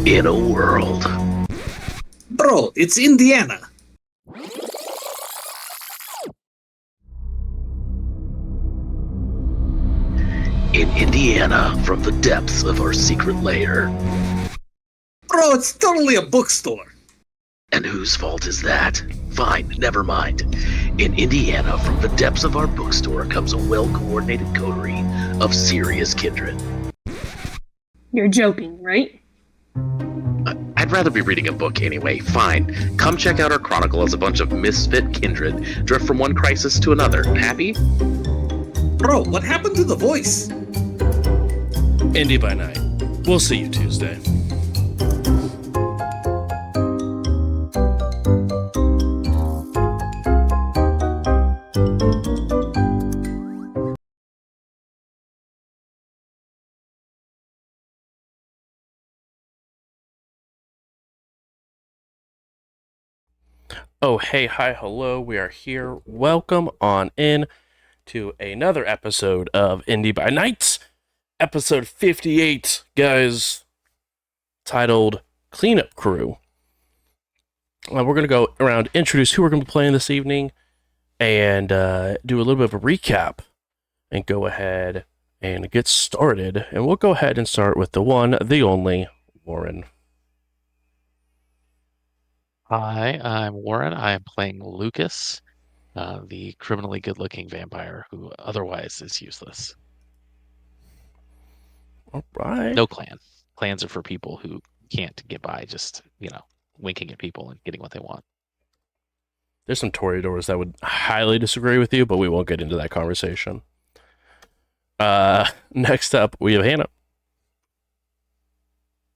In a world. Bro, it's Indiana. In Indiana, from the depths of our secret lair. Bro, it's totally a bookstore. And whose fault is that? Fine, never mind. In Indiana, from the depths of our bookstore comes a well-coordinated coterie of serious kindred. You're joking, right? I'd rather be reading a book anyway. Fine. Come check out our chronicle as a bunch of misfit kindred drift from one crisis to another. Happy? Bro, what happened to the voice? Indy by night. We'll see you Tuesday. Oh, hey, hi, hello. We are here. Welcome on in to another episode of Indy by Night, episode 58, guys, titled Cleanup Crew. We're going to go around, introduce who we're going to be playing this evening, and do a little bit of a recap, and go ahead and get started. And we'll go ahead and start with the one, the only, Warren. Hi, I'm Warren. I am playing Lucas, the criminally good-looking vampire who otherwise is useless. All right. No clan. Clans are for people who can't get by just, winking at people and getting what they want. There's some Toreadors that would highly disagree with you, but we won't get into that conversation. Next up, we have Hannah.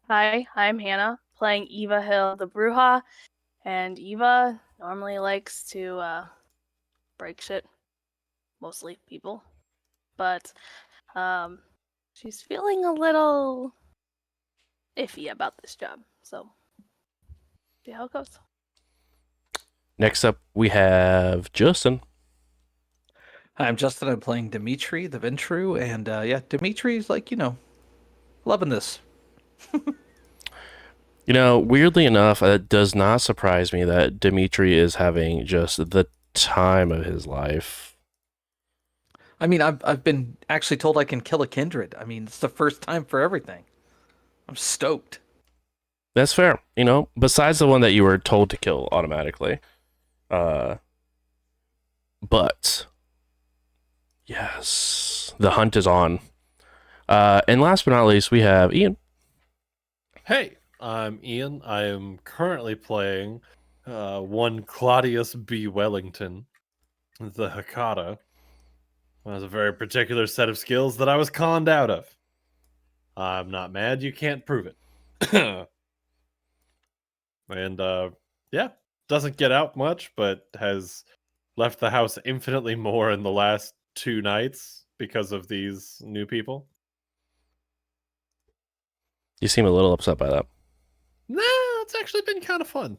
Hi, I'm Hannah, playing Eva Hill the Bruja, and Eva normally likes to break shit, mostly people, but she's feeling a little iffy about this job, so see how it goes. Next up, we have Justin. Hi, I'm Justin. I'm playing Dimitri, the Ventru, and Dimitri's loving this. Weirdly enough, it does not surprise me that Dimitri is having just the time of his life. I mean, I've been actually told I can kill a kindred. I mean, it's the first time for everything. I'm stoked. That's fair, besides the one that you were told to kill automatically. But, yes, the hunt is on. And last but not least, we have Ian. Hey, I'm Ian. I am currently playing one Claudius B. Wellington, the Hakata. Has a very particular set of skills that I was conned out of. I'm not mad, you can't prove it. And, doesn't get out much, but has left the house infinitely more in the last 2 nights because of these new people. You seem a little upset by that. Nah, it's actually been kind of fun.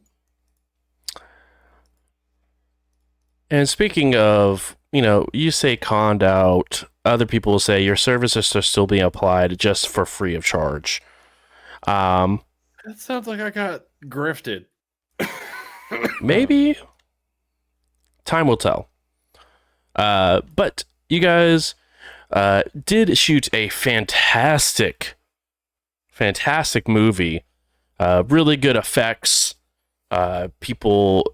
And speaking of, you say conned out, other people will say your services are still being applied just for free of charge. That sounds like I got grifted. Maybe. Time will tell. But you guys did shoot a fantastic movie. Really good effects. People,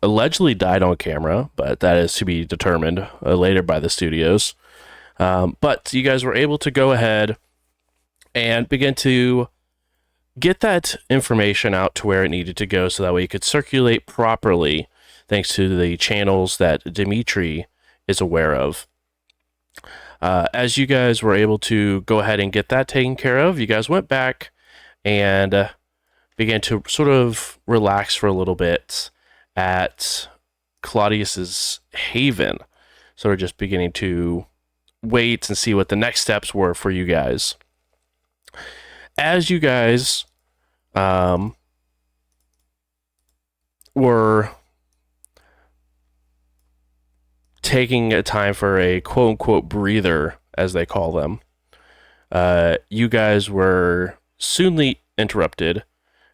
allegedly died on camera, but that is to be determined later by the studios. But you guys were able to go ahead and begin to get that information out to where it needed to go so that way it could circulate properly thanks to the channels that Dimitri is aware of. As you guys were able to go ahead and get that taken care of, you guys went back and began to sort of relax for a little bit at Claudius's haven, sort of just beginning to wait and see what the next steps were for you guys. As you guys were taking a time for a quote-unquote breather, as they call them, you guys were interrupted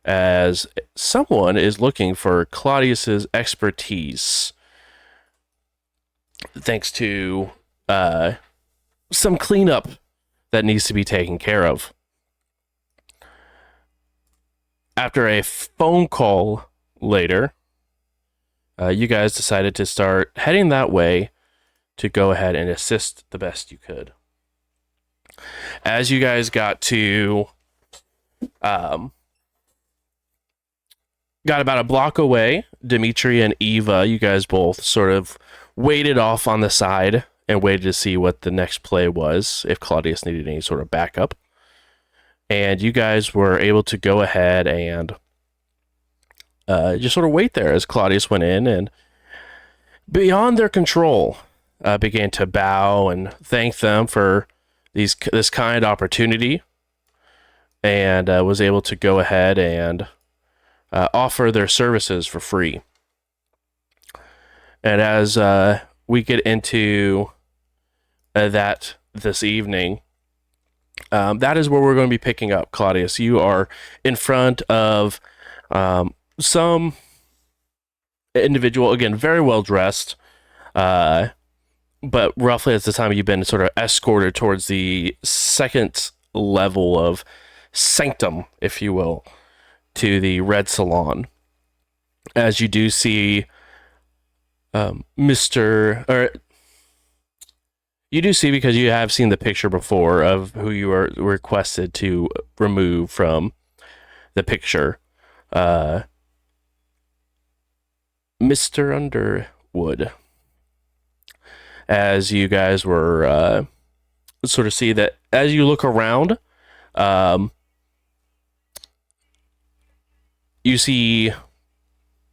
as someone is looking for Claudius's expertise, thanks to some cleanup that needs to be taken care of. After a phone call later, you guys decided to start heading that way to go ahead and assist the best you could. As you guys got about a block away, Dimitri and Eva, you guys both sort of waited off on the side and waited to see what the next play was, if Claudius needed any sort of backup. And you guys were able to go ahead and just sort of wait there as Claudius went in and, beyond their control, began to bow and thank them for this kind opportunity, and was able to go ahead and offer their services for free. And as we get into that this evening, that is where we're going to be picking up. Claudius, you are in front of some individual, again, very well dressed, but roughly at the time you've been sort of escorted towards the second level of sanctum, if you will, to the Red Salon. As you do see you do see, because you have seen the picture before of who you are requested to remove from the picture, Mr. Underwood. As you guys were sort of see that as you look around, you see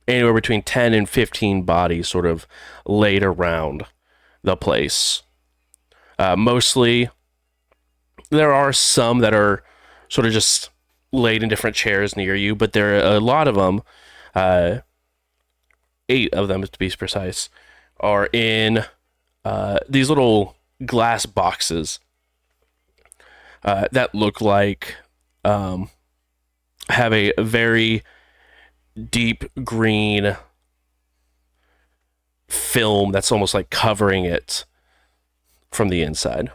anywhere between 10 and 15 bodies sort of laid around the place. Mostly, there are some that are sort of just laid in different chairs near you, but there are a lot of them, 8 of them to be precise, are in these little glass boxes that look like have a very deep green film that's almost like covering it from the inside.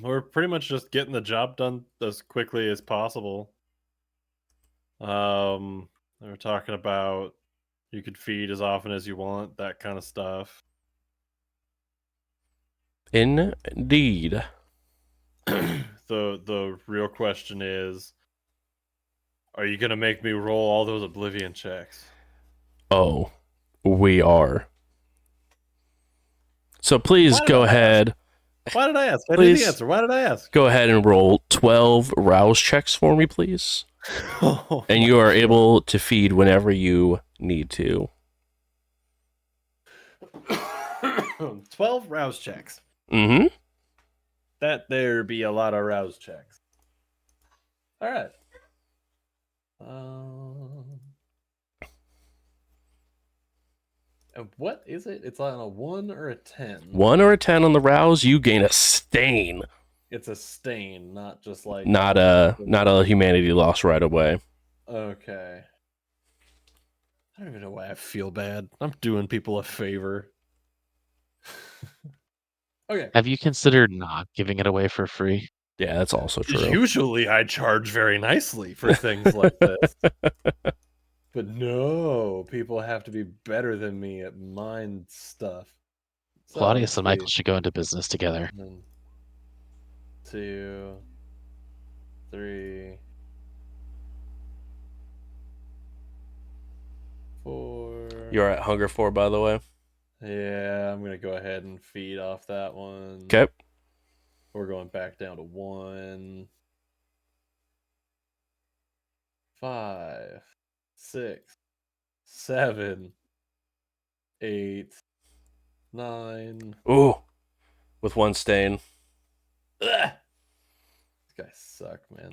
We're pretty much just getting the job done as quickly as possible. They were talking about you could feed as often as you want, that kind of stuff. Indeed. The real question is, are you gonna make me roll all those oblivion checks? Oh, we are. So please go ahead. Why did I ask? I knew Please. the answer. Why did I ask? Go ahead and roll 12 rouse checks for me, please. And you are able to feed whenever you need to. 12 rouse checks. Mm-hmm. That there be a lot of rouse checks. All right. What is it? It's on a 1 or a 10? 1 or a 10 on the rouse, you gain a stain. It's a stain, not just like Not a humanity loss right away. Okay. I don't even know why I feel bad. I'm doing people a favor. Okay. Have you considered not giving it away for free? Yeah, that's also true. Usually I charge very nicely for things like this. But no, people have to be better than me at mind stuff. So, Claudius and let's Michael see. should go into business together. 1, 2, 3, 4. You're at Hunger 4, by the way. Yeah, I'm gonna go ahead and feed off that one. Okay. We're going back down to 1, 5, 6, 7, 8, 9. Ooh, with 1 stain. Ugh! These guys suck, man.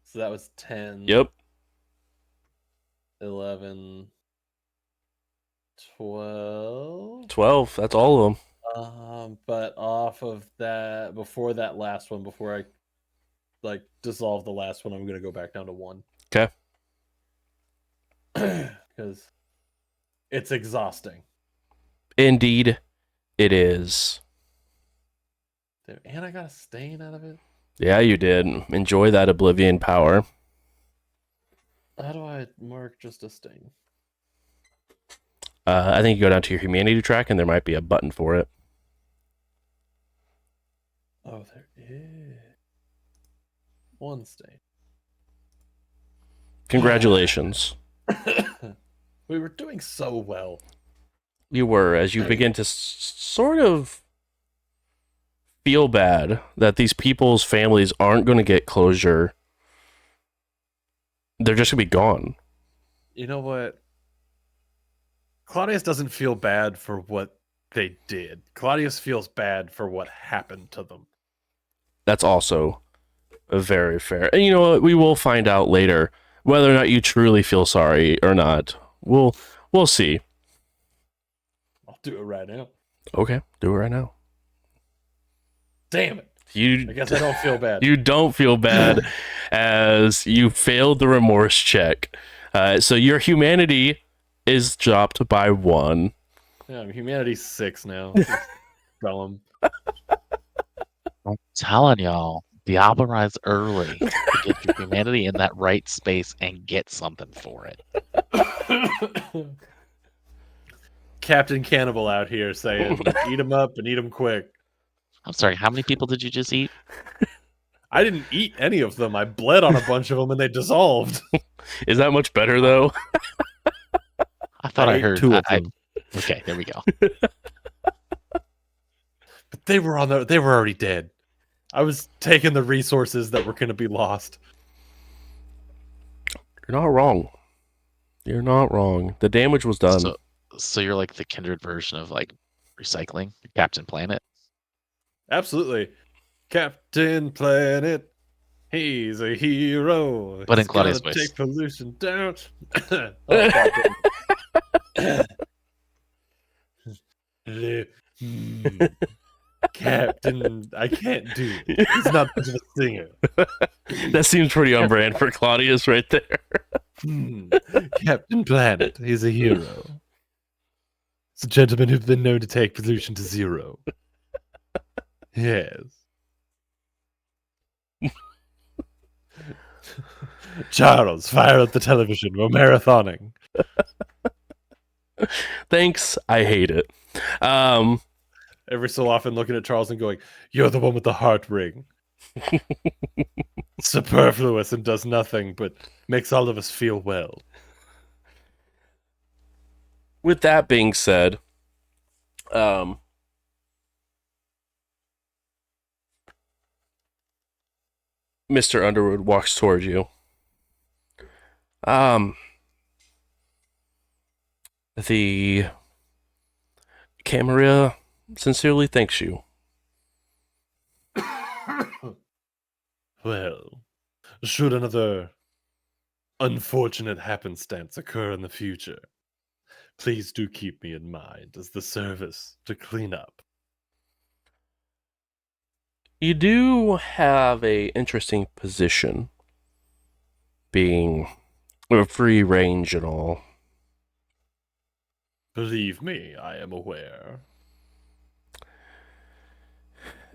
So that was 10. Yep. 11, 12. 12. That's all of them. But off of that, before that last one, before I dissolve the last one, I'm gonna go back down to 1. Okay. Because it's exhausting. Indeed, it is. Damn, and I got a stain out of it. Yeah, you did. Enjoy that oblivion power. How do I mark just a stain? I think you go down to your humanity track, and there might be a button for it. Oh, there is 1 stain. Congratulations. We were doing so well. You were, as you begin to sort of feel bad that these people's families aren't going to get closure. They're just going to be gone. You know what? Claudius doesn't feel bad for what they did. Claudius feels bad for what happened to them. That's also very fair. And you know what? We will find out later whether or not you truly feel sorry or not. We'll see. I'll do it right now. Okay, do it right now. Damn it. You I guess I don't feel bad. You don't feel bad as you failed the remorse check. So your humanity is dropped by 1. Yeah, humanity's 6 now. Tell him. I'm telling y'all, Diablerize early to get your humanity in that right space and get something for it. Captain Cannibal out here saying, eat him up and eat him quick. I'm sorry, how many people did you just eat? I didn't eat any of them. I bled on a bunch of them and they dissolved. Is that much better though? I thought I ate heard 2 of them. Okay, there we go. But they were already dead. I was taking the resources that were going to be lost. You're not wrong. You're not wrong. The damage was done. So you're like the kindred version of like recycling, Captain Planet. Absolutely. Captain Planet. He's a hero. But in He's gonna Claudia's voice. take pollution down. Oh, Captain. Captain, I can't do it. He's not much of a singer. That seems pretty on brand for Claudius right there. Captain Planet, he's a hero. It's a gentleman who's been known to take pollution to 0. Yes. Charles, fire up the television. We're marathoning. Thanks. I hate it. Every so often looking at Charles and going, you're the one with the heart ring. Superfluous and does nothing, but makes all of us feel well. With that being said, Mr. Underwood walks towards you. The Camarilla sincerely thanks you. Well, should another unfortunate happenstance occur in the future, please do keep me in mind as the service to clean up. You do have a interesting position, being free range and all. Believe me, I am aware.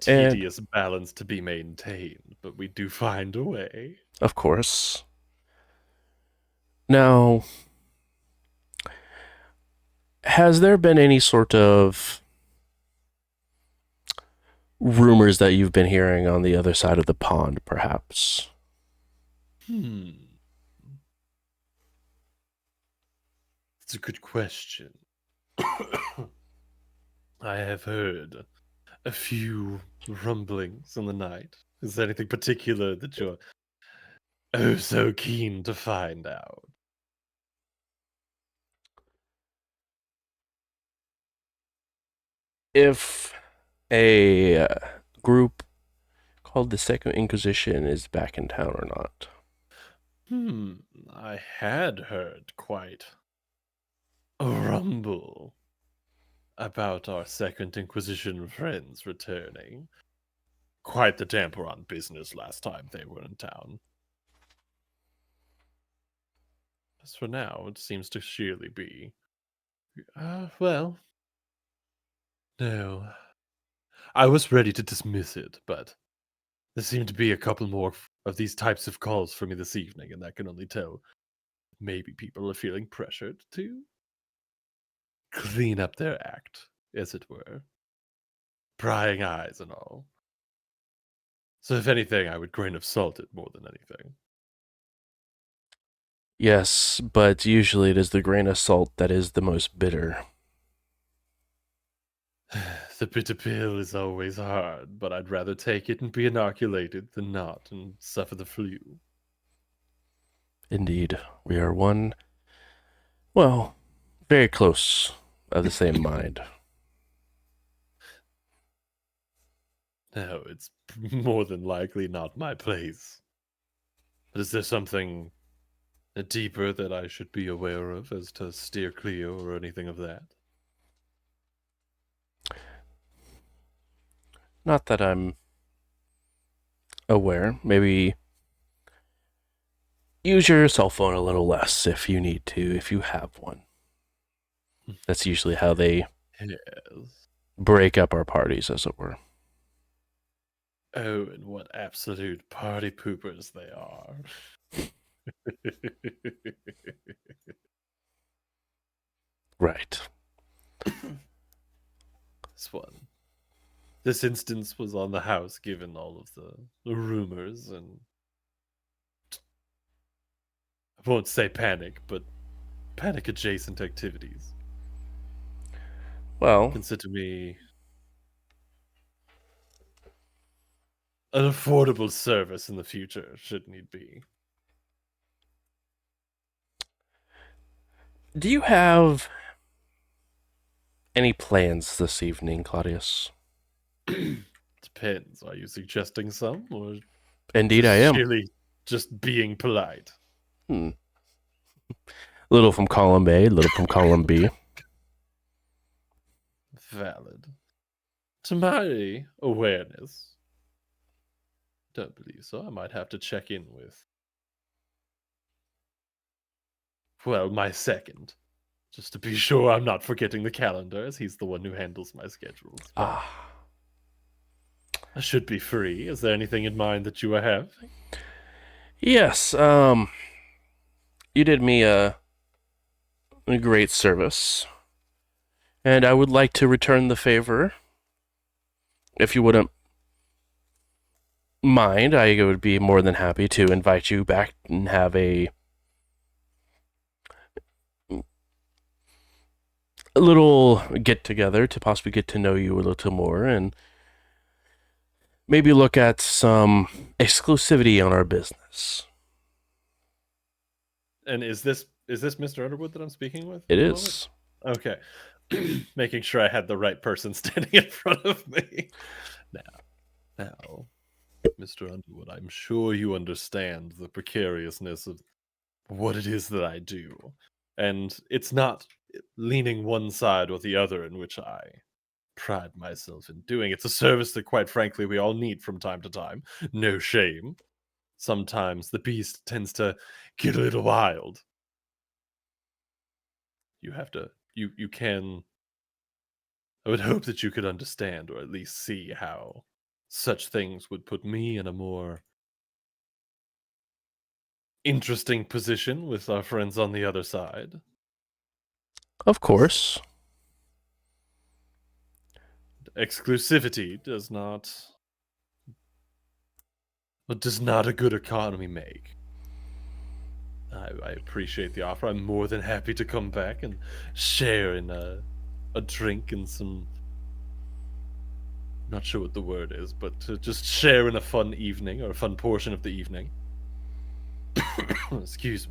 And- Tedious balance to be maintained, but we do find a way. Of course. Now, has there been any sort of rumors that you've been hearing on the other side of the pond, perhaps? It's a good question. I have heard a few rumblings in the night. Is there anything particular that you're oh so keen to find out? If a group called the Second Inquisition is back in town or not. I had heard quite a rumble about our Second Inquisition friends returning. Quite the damper on business last time they were in town. As for now, it seems to surely be. Well, no. I was ready to dismiss it, but there seemed to be a couple more of these types of calls for me this evening, and that can only tell maybe people are feeling pressured to clean up their act, as it were. Prying eyes and all. So if anything, I would grain of salt it more than anything. Yes, but usually it is the grain of salt that is the most bitter. The bitter pill is always hard, but I'd rather take it and be inoculated than not and suffer the flu. Indeed, we are one, well, very close of the same mind. No, it's more than likely not my place. But is there something deeper that I should be aware of as to steer clear or anything of that? Not that I'm aware. Maybe use your cell phone a little less if you need to, if you have one. That's usually how they Yes. break up our parties, as it were. Oh, and what absolute party poopers they are. Right. This one. This instance was on the house given all of the rumors and I won't say panic, but panic adjacent activities. Well, Consider me an affordable service in the future, should need be. do you have any plans this evening, Claudius? Depends. Are you suggesting some, or Indeed, I am. Really just being polite? A little from column A, a little from column B. Valid. To my awareness, don't believe so. I might have to check in with, well, my second, just to be sure I'm not forgetting the calendar, as he's the one who handles my schedules. But I should be free. Is there anything in mind that you have? Yes, you did me a great service, and I would like to return the favor. If you wouldn't mind, I would be more than happy to invite you back and have a little get together to possibly get to know you a little more and maybe look at some exclusivity on our business. And is this Mr. Underwood that I'm speaking with? It at the is. moment? Okay. Making sure I had the right person standing in front of me. Now, Mr. Underwood, I'm sure you understand the precariousness of what it is that I do. And it's not leaning one side or the other in which I pride myself in doing. It's a service that, quite frankly, we all need from time to time. No shame. Sometimes the beast tends to get a little wild. You have to, you can, I would hope that you could understand or at least see how such things would put me in a more interesting position with our friends on the other side. Of course. Exclusivity does not a good economy make. I appreciate the offer. I'm more than happy to come back and share in a drink and some, not sure what the word is, but to just share in a fun evening or a fun portion of the evening. Excuse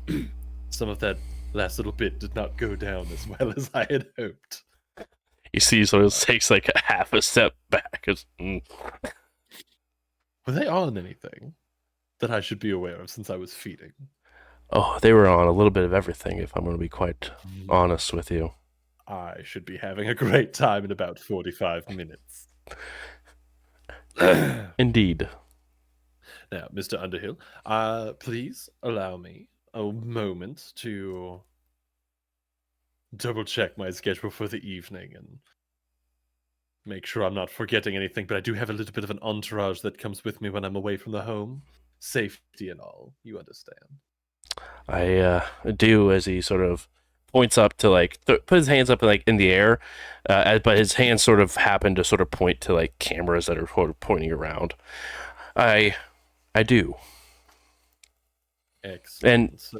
me. Some of that last little bit did not go down as well as I had hoped. You see, so it takes like a half a step back. Were they on anything that I should be aware of since I was feeding? Oh, they were on a little bit of everything, if I'm going to be quite honest with you. I should be having a great time in about 45 minutes. Indeed. Now, Mr. Underhill, please allow me a moment to double check my schedule for the evening and make sure I'm not forgetting anything. But I do have a little bit of an entourage that comes with me when I'm away from the home. Safety and all, you understand. I do, as he sort of points up to like put his hands up like in the air, but his hands sort of happen to sort of point to like cameras that are sort of pointing around. I do. Excellent. And So,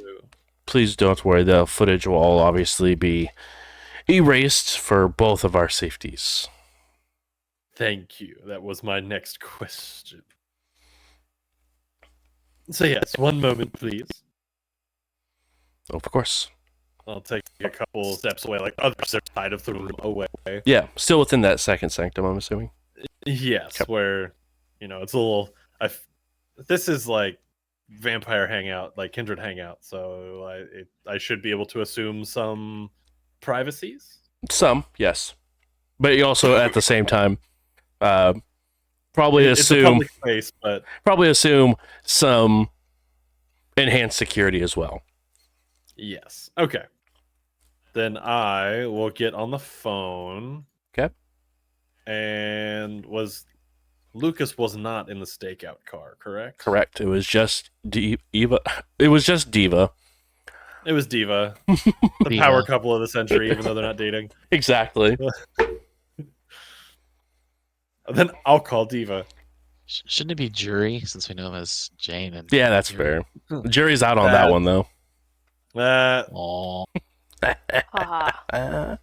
please don't worry, the footage will all obviously be erased for both of our safeties. thank you. That was my next question. So yes, one moment, please. Of course. I'll take a couple steps away, like other side of the room away. Yeah, still within that second sanctum, I'm assuming. Yes, Yep. where it's a little. This is like vampire hangout, like kindred hangout, so I should be able to assume some privacies. Some, yes. But you also, at the same time, probably It's a assume public space, but some enhanced security as well. yes. Okay. Then I will get on the phone. Okay. And Lucas was not in the stakeout car, correct? Correct. It was just Eva. It was just Diva. It was Diva, the Diva. power couple of the century, even though they're not dating. Exactly. Then I'll call Diva. Shouldn't it be Jury, since we know him as Jane? And Yeah, that's fair. The jury's out on that one, though. Aw. Haha.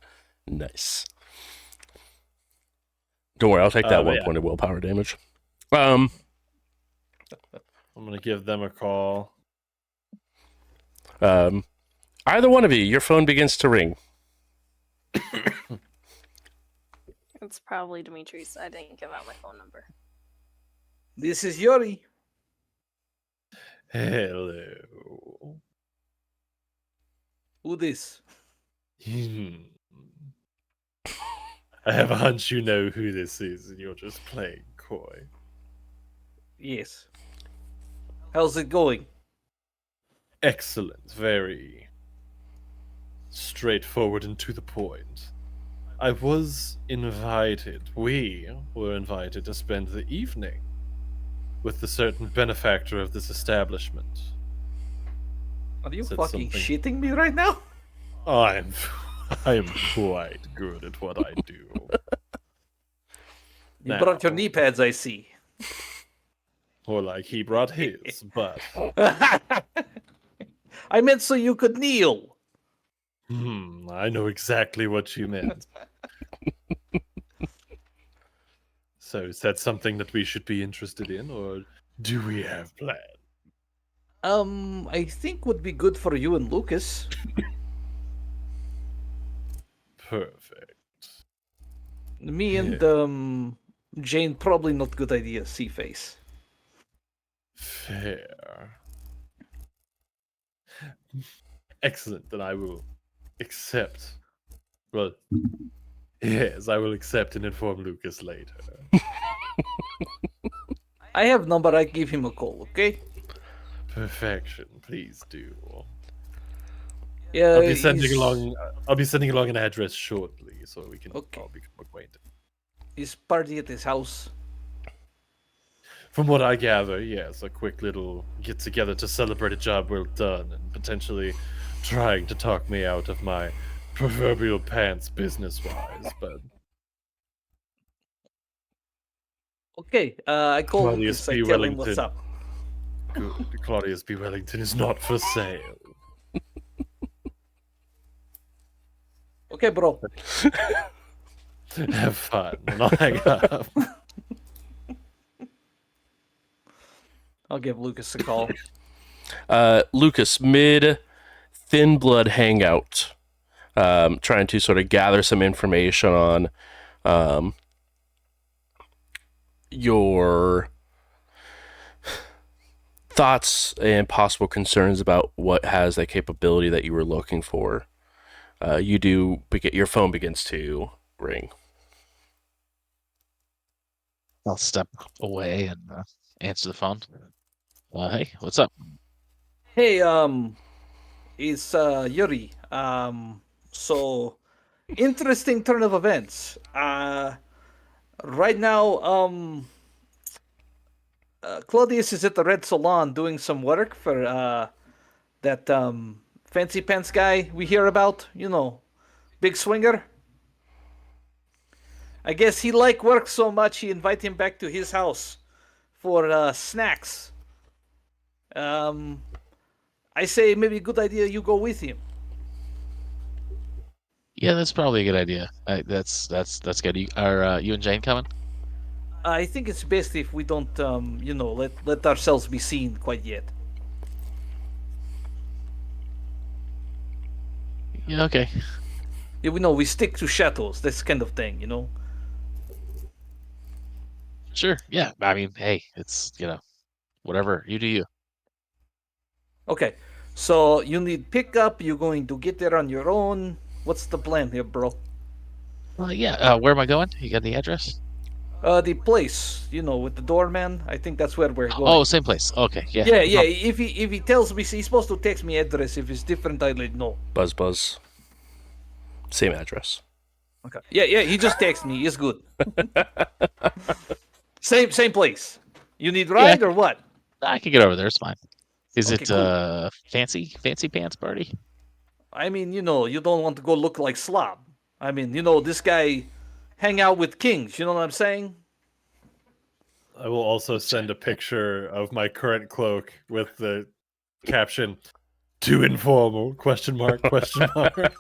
Nice. Don't worry, I'll take that but 1 yeah. point of willpower damage. I'm gonna give them a call. Either one of you, your phone begins to ring. It's probably Dimitri's. I didn't give out my phone number. This is Yuri. Hello. Who this? I have a hunch you know who this is, and you're just playing coy. Yes. How's it going? Excellent. Very straightforward and to the point. I was invited, we were invited to spend the evening with the certain benefactor of this establishment. Are you Said fucking something. shitting me right now? I am quite good at what I do. You brought your knee pads, I see. Or like he brought his, but I meant so you could kneel. I know exactly what you meant. So is that something that we should be interested in, or do we have plans? I think would be good for you and Lucas. Perfect. Me and Jane probably not good idea. See face. Fair. Excellent. Then I will accept. Well, yes, I will accept and inform Lucas later. I have number. I give him a call. Okay. Perfection. Please do. Yeah. I'll be sending he's- along. I'll be sending along an address shortly, so we can Okay. all become acquainted. His party at his house. From what I gather, yes, a quick little get together to celebrate a job well done, and potentially trying to talk me out of my proverbial pants business-wise. But Okay. I call Claudius Lucas. I B. tell him what's Wellington. up. good, Claudius B. Wellington is not for sale. Okay, bro. Have fun, and I'll hang up. I'll give Lucas a call. Lucas, mid Thin Blood hangout, trying to sort of gather some information on thoughts and possible concerns about what has that capability that you were looking for, your phone begins to ring. I'll step away and answer the phone. Hey, what's up? Hey, it's Yuri. So interesting turn of events. Right now, Claudius is at the Red Salon doing some work for that fancy pants guy we hear about. You know, big swinger. I guess he like work so much he invite him back to his house for snacks. Um, I say maybe a good idea you go with him. Yeah, that's probably a good idea. That's good. Are you and Jane coming? I think it's best if we don't, let ourselves be seen quite yet. Yeah, okay. Yeah, we know we stick to shadows, this kind of thing, you know. Sure. Yeah. I mean, hey, it's whatever you do. You. Okay, so you need pickup. You're going to get there on your own. What's the plan here, bro? Yeah. Where am I going? You got the address? The place, with the doorman. I think that's where we're Oh, going. same place. Okay. Yeah. Yeah, no yeah. problem. If he tells me he's supposed to text me address. If it's different, I'll let know. Buzz. Same address. Okay. Yeah, yeah. He just texts me. It's good. Same place. You need ride or what? I can get over there. It's fine. Is Okay, it cool. fancy pants party? I mean, you don't want to go look like slob. I mean, this guy hang out with kings. You know what I'm saying? I will also send a picture of my current cloak with the caption "Too informal?" Question mark? Question mark?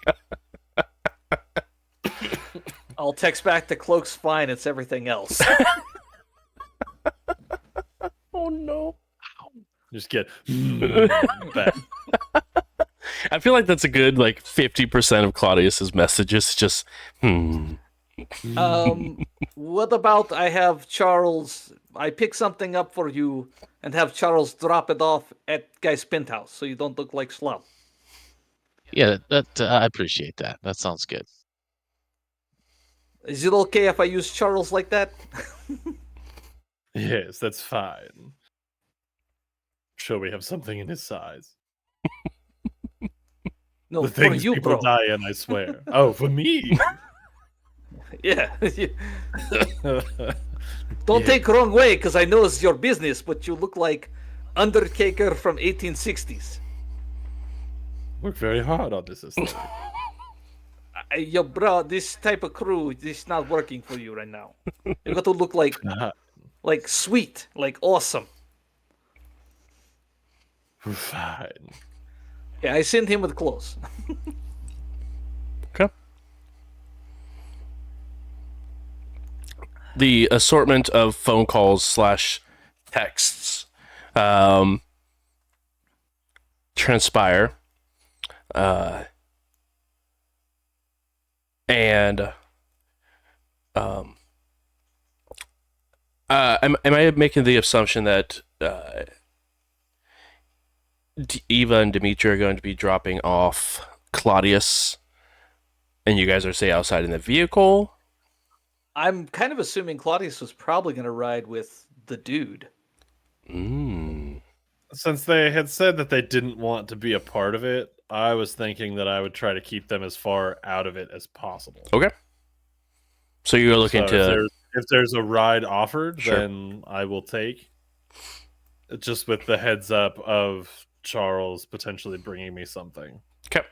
I'll text back the cloak's fine. It's everything else. Oh no. Just get back. I feel like that's a good 50% of Claudius's messages. Just What about I have Charles? I pick something up for you and have Charles drop it off at guy's penthouse so you don't look like slob. Yeah, that I appreciate that. That sounds good. Is it okay if I use Charles like that? Yes, that's fine. Sure, we have something in his size. No, The for things you, people bro. die in, I swear. Oh, for me. Yeah. Don't Yeah. take wrong way, because I know it's your business, but you look like Undertaker from 1860s. Work very hard on this aesthetic. Yo, bro, this type of crew is not working for you right now. You got to look like sweet, like awesome. Fine. Yeah, I sent him with clothes. okay. The assortment of phone calls / texts transpire, and am I making the assumption that Eva and Dimitri are going to be dropping off Claudius, and you guys are, say, outside in the vehicle? I'm kind of assuming Claudius was probably going to ride with the dude. Since they had said that they didn't want to be a part of it, I was thinking that I would try to keep them as far out of it as possible. Okay. So you're looking to... If there's a ride offered, Sure. then I will take. Just with the heads up of Charles potentially bringing me something. Okay.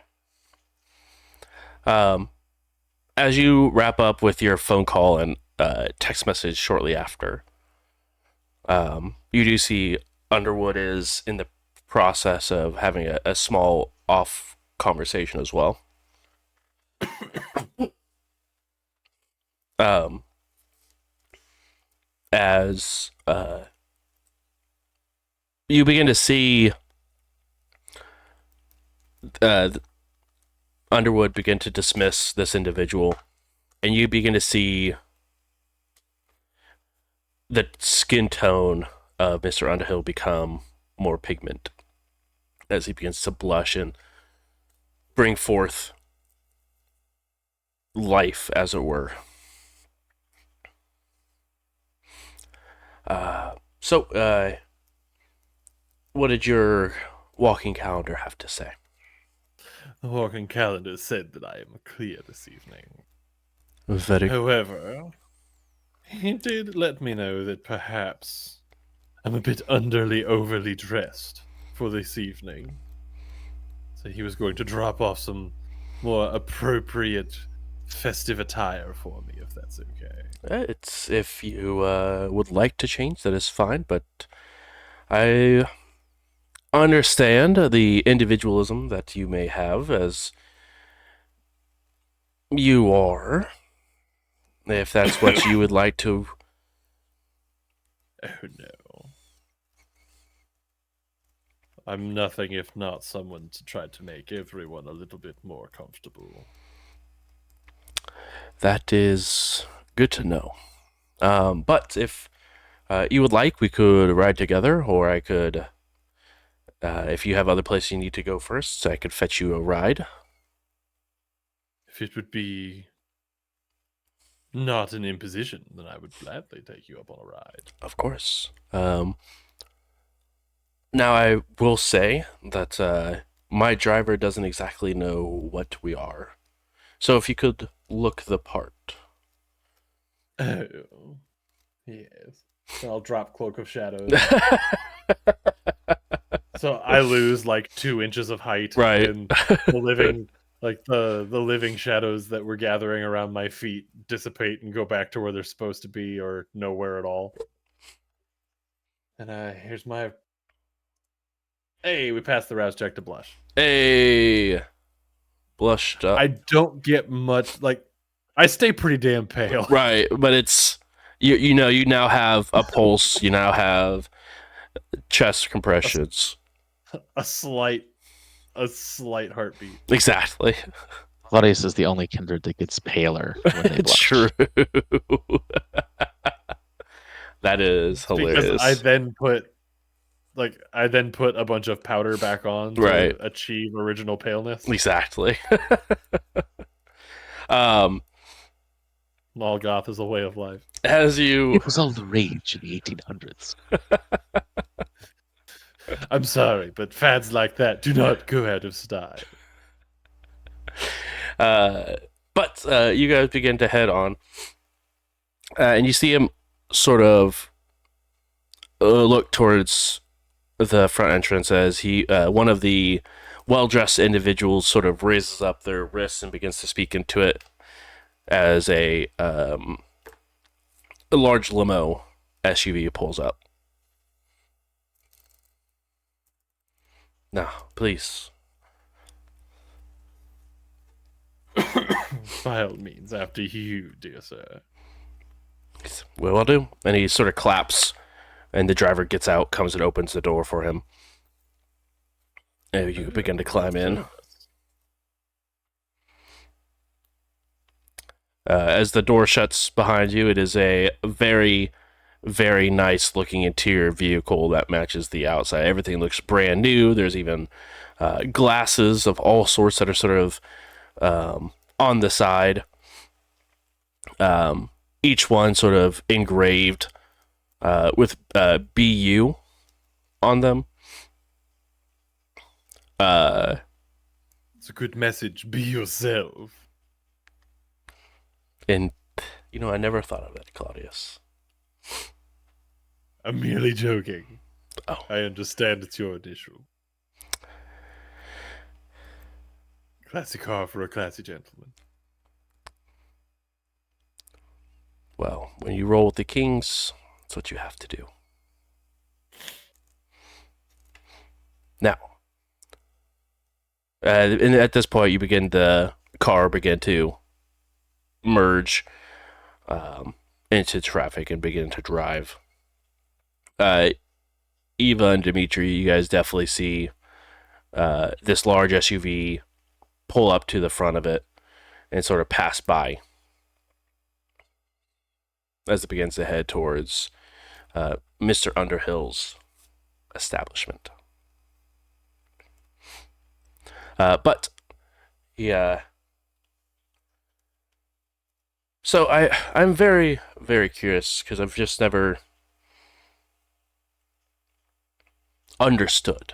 As you wrap up with your phone call and text message shortly after, you do see Underwood is in the process of having a small off conversation as well. As you begin to see Underwood begin to dismiss this individual, and you begin to see the skin tone of Mr. Underhill become more pigment as he begins to blush and bring forth life, as it were. So, what did your walking calendar have to say? The walking calendar said that I am clear this evening. Very However, he did let me know that perhaps I'm a bit overly dressed for this evening. So he was going to drop off some more appropriate festive attire for me, if that's okay. It's if you would like to change, that is fine. But I understand the individualism that you may have, as you are. If that's what you would like to. Oh no. I'm nothing if not someone to try to make everyone a little bit more comfortable. That is good to know. But if you would like, we could ride together, or I could, if you have other places you need to go first, I could fetch you a ride. If it would be not an imposition, then I would gladly take you up on a ride. Of course. Now, I will say that my driver doesn't exactly know what we are. So if you could look the part. Oh, yes. So I'll drop Cloak of Shadows. So I lose like 2 inches of height, Right. and the living, the living shadows that were gathering around my feet dissipate and go back to where they're supposed to be, or nowhere at all. And here's my. Hey, we passed the rouse check to blush. Hey! Blushed up. I don't get much, I stay pretty damn pale. Right, but it's you know, you now have a pulse, you now have chest compressions. A slight heartbeat. Exactly. Claudius is the only kindred that gets paler when they It's blush. true. That is hilarious. Because I then put a bunch of powder back on to Right. achieve original paleness. Exactly. All goth is a way of life. As you It was all the rage in the 1800s. I'm sorry, but fads like that do not go out of style. but you guys begin to head on, and you see him sort of look towards the front entrance as he, one of the well-dressed individuals, sort of raises up their wrists and begins to speak into it as a large limo SUV pulls up. Now, please. By all means, after you, dear sir. Well, I'll do. And he sort of claps, and the driver gets out, comes and opens the door for him. And you begin to climb in. As the door shuts behind you, it is a very, very nice looking interior vehicle that matches the outside. Everything looks brand new. There's even glasses of all sorts that are sort of on the side. Each one sort of engraved with BU on them. It's a good message. Be yourself. And, you know, I never thought of that, Claudius. I'm merely joking. Oh. I understand it's your initial. Classy car for a classy gentleman. Well, when you roll with the kings, that's what you have to do. Now, and at this point, the car begin to merge into traffic and begin to drive. Eva and Dimitri, you guys definitely see this large SUV pull up to the front of it and sort of pass by as it begins to head towards Mr. Underhill's establishment. But yeah. So I'm very, very curious because I've just never understood.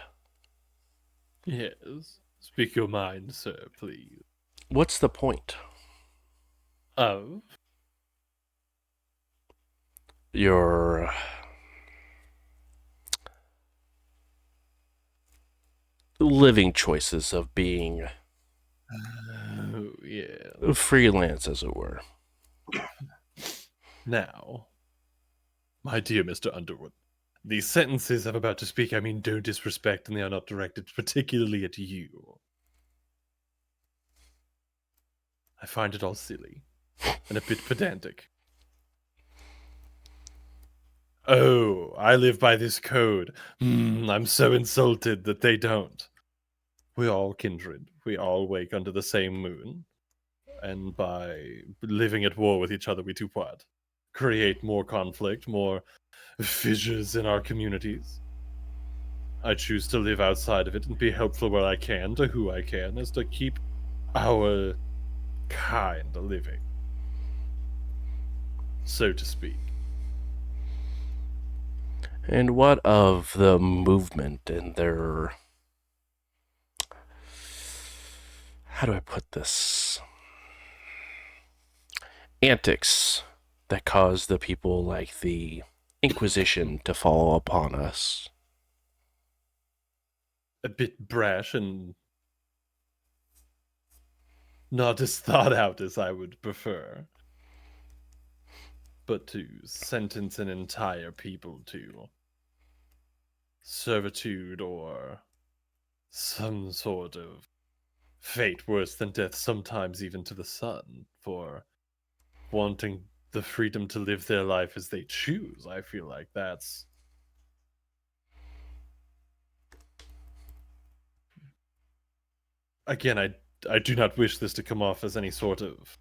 Yes. Speak your mind, sir, please. What's the point? Of? Your living choices of being Oh, yeah. freelance, as it were. Now, my dear Mr. Underwood, the sentences I'm about to speak, I mean, don't disrespect, and they are not directed particularly at you. I find it all silly and a bit pedantic. Oh, I live by this code. I'm so insulted that they don't. We're all kindred. We all wake under the same moon. And by living at war with each other, we do what? Create more conflict, more fissures in our communities. I choose to live outside of it and be helpful where I can to who I can, as to keep our kind living, so to speak. And what of the movement and their... How do I put this? Antics that caused the people like the Inquisition to fall upon us. A bit brash and not as thought out as I would prefer. But to sentence an entire people to servitude or some sort of fate worse than death, sometimes even to the sun, for wanting the freedom to live their life as they choose, I feel like that's... Again, I do not wish this to come off as any sort of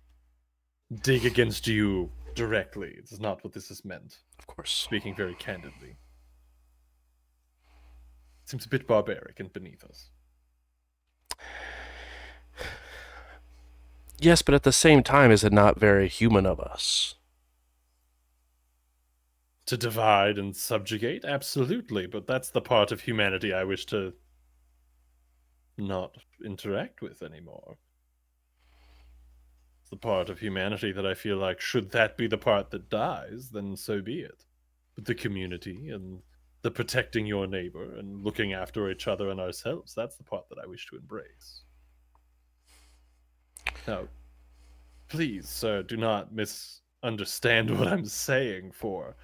dig against you directly. It's not what this is meant. Of course. Speaking very candidly. Seems a bit barbaric and beneath us. Yes, but at the same time, is it not very human of us? To divide and subjugate? Absolutely, but that's the part of humanity I wish to not interact with anymore. It's the part of humanity that I feel like, should that be the part that dies, then so be it. But the community and the protecting your neighbor and looking after each other and ourselves, that's the part that I wish to embrace. Now, please, sir, do not misunderstand what I'm saying for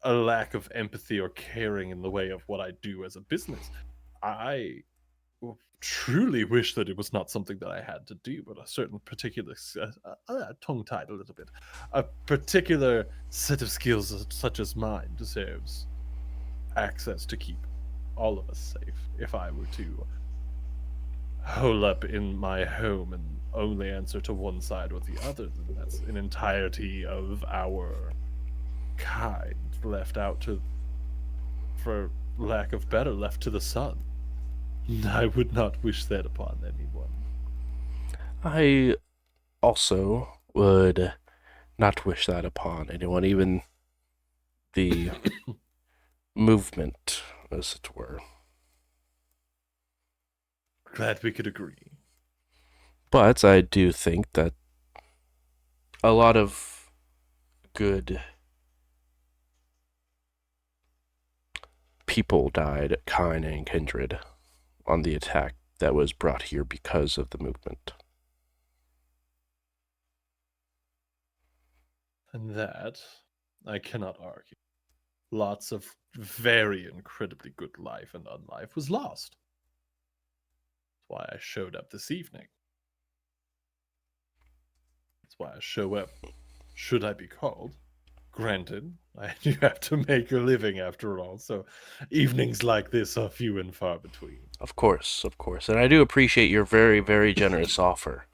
a lack of empathy or caring in the way of what I do as a business. I truly wish that it was not something that I had to do, but a certain particular tongue-tied a little bit. A particular set of skills such as mine deserves access to keep all of us safe. If I were to hole up in my home and only answer to one side or the other, then that's an entirety of our kind left out to, for lack of better, left to the sun. I would not wish that upon anyone. I also would not wish that upon anyone, even the movement, as it were. Glad we could agree. But I do think that a lot of good people died, kind and kindred, on the attack that was brought here because of the movement. And that, I cannot argue. Lots of very incredibly good life and unlife was lost. That's why I showed up this evening. That's why I show up, should I be called. Granted, I do have to make a living after all, so evenings like this are few and far between. Of course. And I do appreciate your very, very generous offer.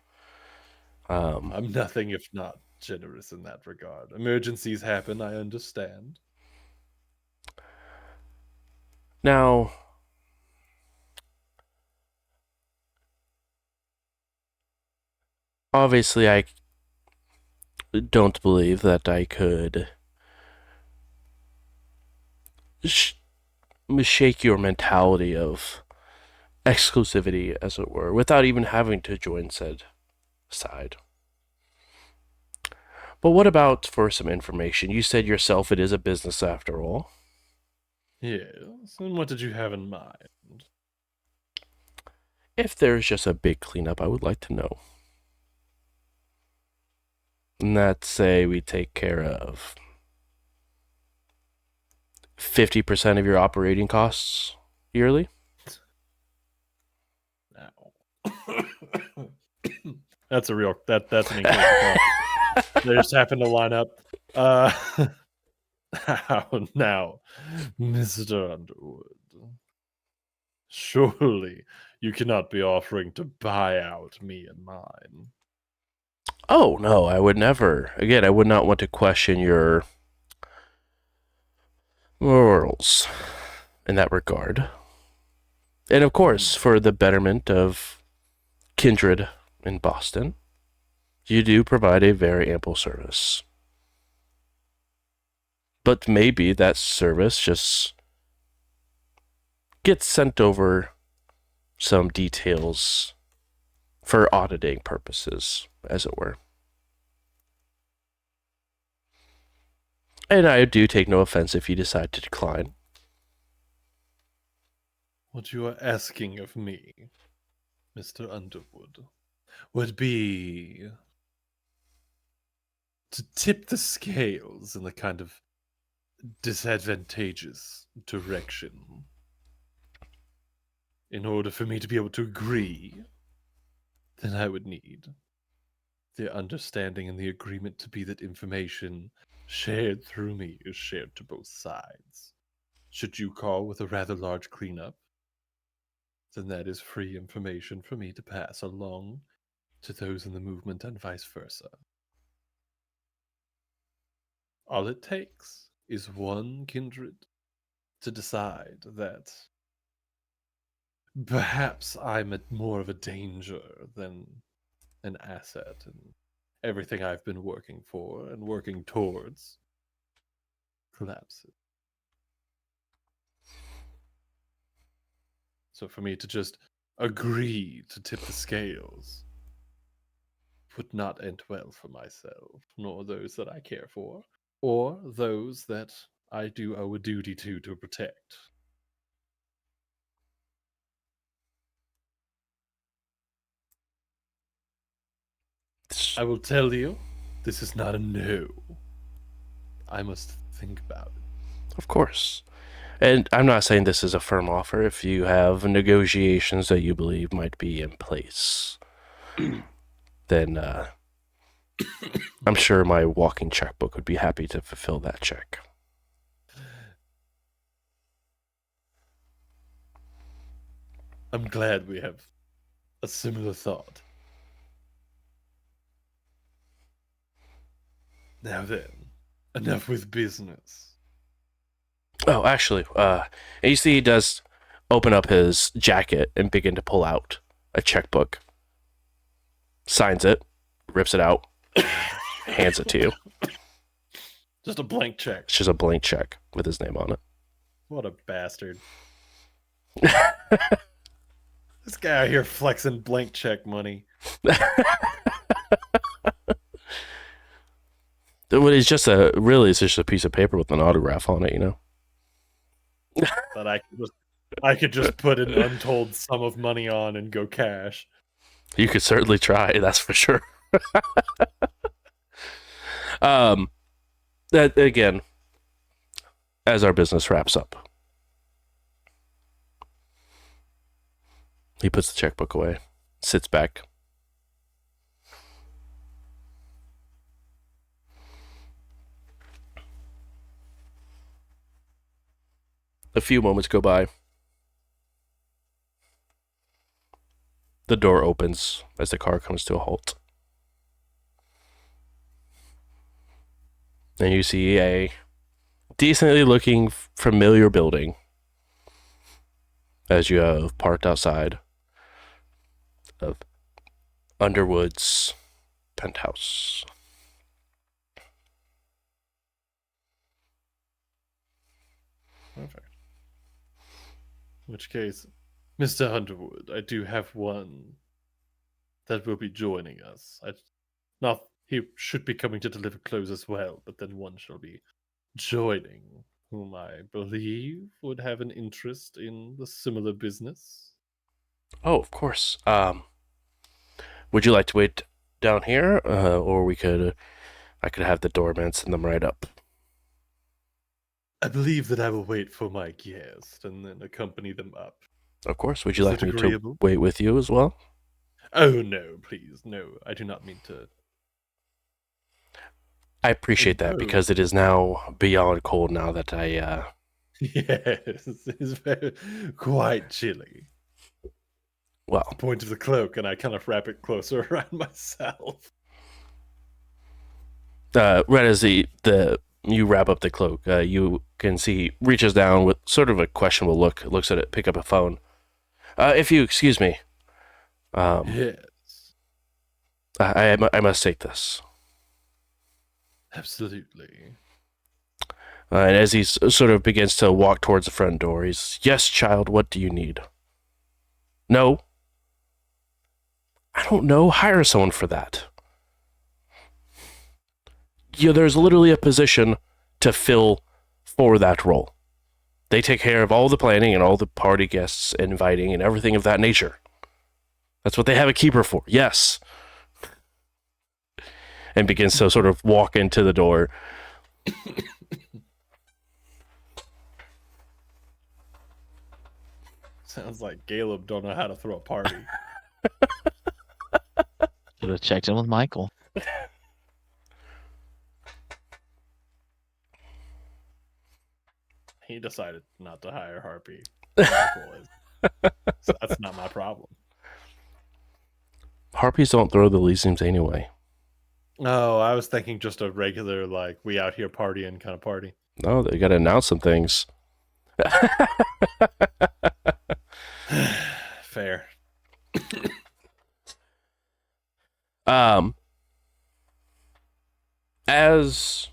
I'm nothing if not generous in that regard. Emergencies happen, I understand. Now, obviously, I don't believe that I could shake your mentality of exclusivity, as it were, without even having to join said side. But what about for some information? You said yourself it is a business after all. Yes, and what did you have in mind? If there's just a big cleanup, I would like to know. And let's say we take care of 50% of your operating costs yearly. Now. That's a real that's an incredible call. They just happen to line up. How now, Mr. Underwood? Surely you cannot be offering to buy out me and mine. Oh, no, I would never. Again, I would not want to question your morals in that regard. And of course, for the betterment of kindred in Boston, you do provide a very ample service. But maybe that service just gets sent over some details for auditing purposes, as it were. And I do take no offense if you decide to decline. What you are asking of me, Mr. Underwood, would be to tip the scales in the kind of disadvantageous direction. In order for me to be able to agree, then I would need the understanding and the agreement to be that information shared through me is shared to both sides. Should you call with a rather large cleanup, then that is free information for me to pass along to those in the movement and vice versa. All it takes is one kindred to decide that perhaps I'm more of a danger than an asset, and everything I've been working for and working towards collapses. So for me to just agree to tip the scales would not end well for myself, nor those that I care for, or those that I do owe a duty to protect. I will tell you, this is not a no. I must think about it. Of course. And I'm not saying this is a firm offer. If you have negotiations that you believe might be in place, then I'm sure my walking checkbook would be happy to fulfill that check. I'm glad we have a similar thought. Now then, enough with business. Oh, actually, and you see he does open up his jacket and begin to pull out a checkbook. Signs it, rips it out, hands it to you. Just a blank check. It's just a blank check with his name on it. What a bastard. This guy out here flexing blank check money. It's just a piece of paper with an autograph on it, you know. That I could just put an untold sum of money on and go cash. You could certainly try, that's for sure. That again, as our business wraps up, he puts the checkbook away, sits back. A few moments go by. The door opens as the car comes to a halt. And you see a decently looking familiar building as you have parked outside of Underwood's penthouse. Perfect. In which case, Mr. Underwood, I do have one that will be joining us. Not he should be coming to deliver clothes as well, but then one shall be joining, whom I believe would have an interest in the similar business. Oh, of course. Would you like to wait down here, or I could have the doorman send them right up. I believe that I will wait for my guest and then accompany them up. Of course. Would you Is like that me agreeable? to wait with you as well? Oh no, please, no. I do not mean to. I appreciate that No. because it is now beyond cold now that I. Yes, it's quite chilly. Well, The point of the cloak, and I kind of wrap it closer around myself. right as you wrap up the cloak, you can see he reaches down with sort of a questionable look, looks at it, pick up a phone. If you excuse me, Yes, I must take this. absolutely. And as he sort of begins to walk towards the front door, he's, yes, child, what do you need? No. I don't know. Hire someone for that. There's literally a position to fill for that role. They take care of all the planning and all the party guests and inviting and everything of that nature. That's what they have a keeper for. Yes. And begins to sort of walk into the door. Sounds like Caleb don't know how to throw a party. Should have checked in with Michael. He decided not to hire Harpy. Michael is. So that's not my problem. Harpies don't throw the leasings anyway. No, I was thinking just a regular, like, we out here partying kind of party. No, they got to announce some things. Fair. As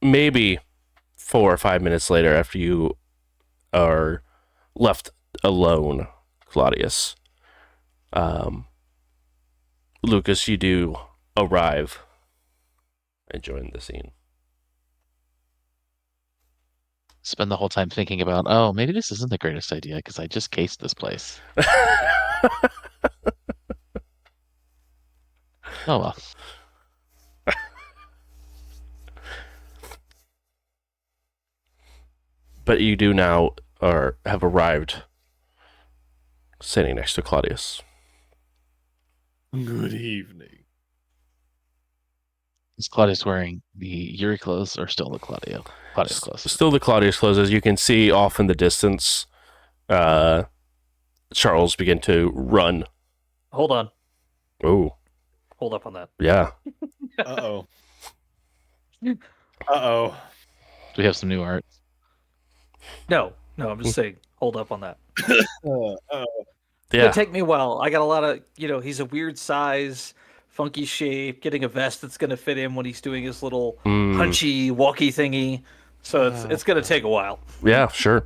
maybe 4 or 5 minutes later, after you are left alone, Claudius, Lucas, you do arrive and join the scene. Spend the whole time thinking about, oh, maybe this isn't the greatest idea because I just cased this place. Oh well. But you do now or have arrived sitting next to Claudius. Good evening. Is Claudius wearing the Yuri clothes or still the Claudius clothes? Still the Claudius clothes. As you can see off in the distance, Charles begin to run. Hold on. Oh, Hold up on that. yeah. Uh-oh. Uh-oh. Do we have some new art? No, I'm just saying, hold up on that. Uh-oh. Yeah. It'll take me a while. I got a lot of, he's a weird size, funky shape, getting a vest that's going to fit him when he's doing his little hunchy, walkie thingy. So it's going to take a while. Yeah, sure.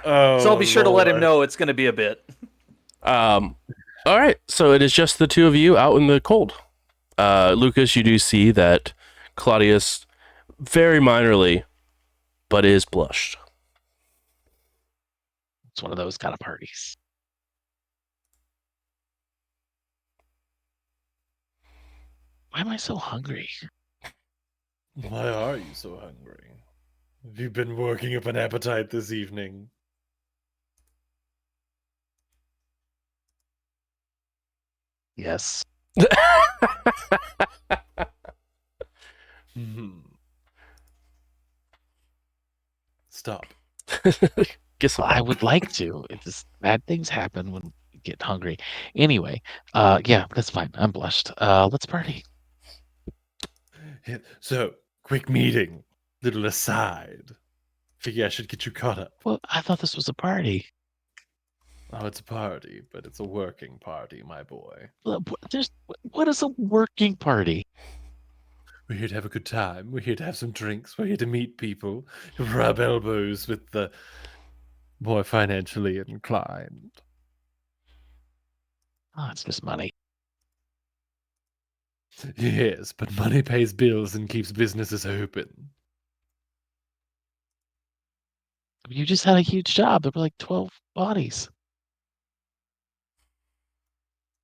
Oh, So I'll be sure to let him Lord. know it's going to be a bit. All right. So it is just the two of you out in the cold. Lucas, you do see that Claudius very minorly, but is blushed. It's one of those kind of parties. Why am I so hungry? Why are you so hungry? Have you been working up an appetite this evening? Yes. Stop. Get some. I would like to. It's just bad things happen when you get hungry. Anyway, yeah, that's fine. I'm blushed. Let's party. So, quick meeting. Little aside. Figure I should get you caught up. Well, I thought this was a party. Oh, it's a party, but it's a working party, my boy. What is a working party? We're here to have a good time. We're here to have some drinks. We're here to meet people, rub elbows with the more financially inclined. Oh, it's just money. Yes, but money pays bills and keeps businesses open. You just had a huge job. There were like 12 bodies.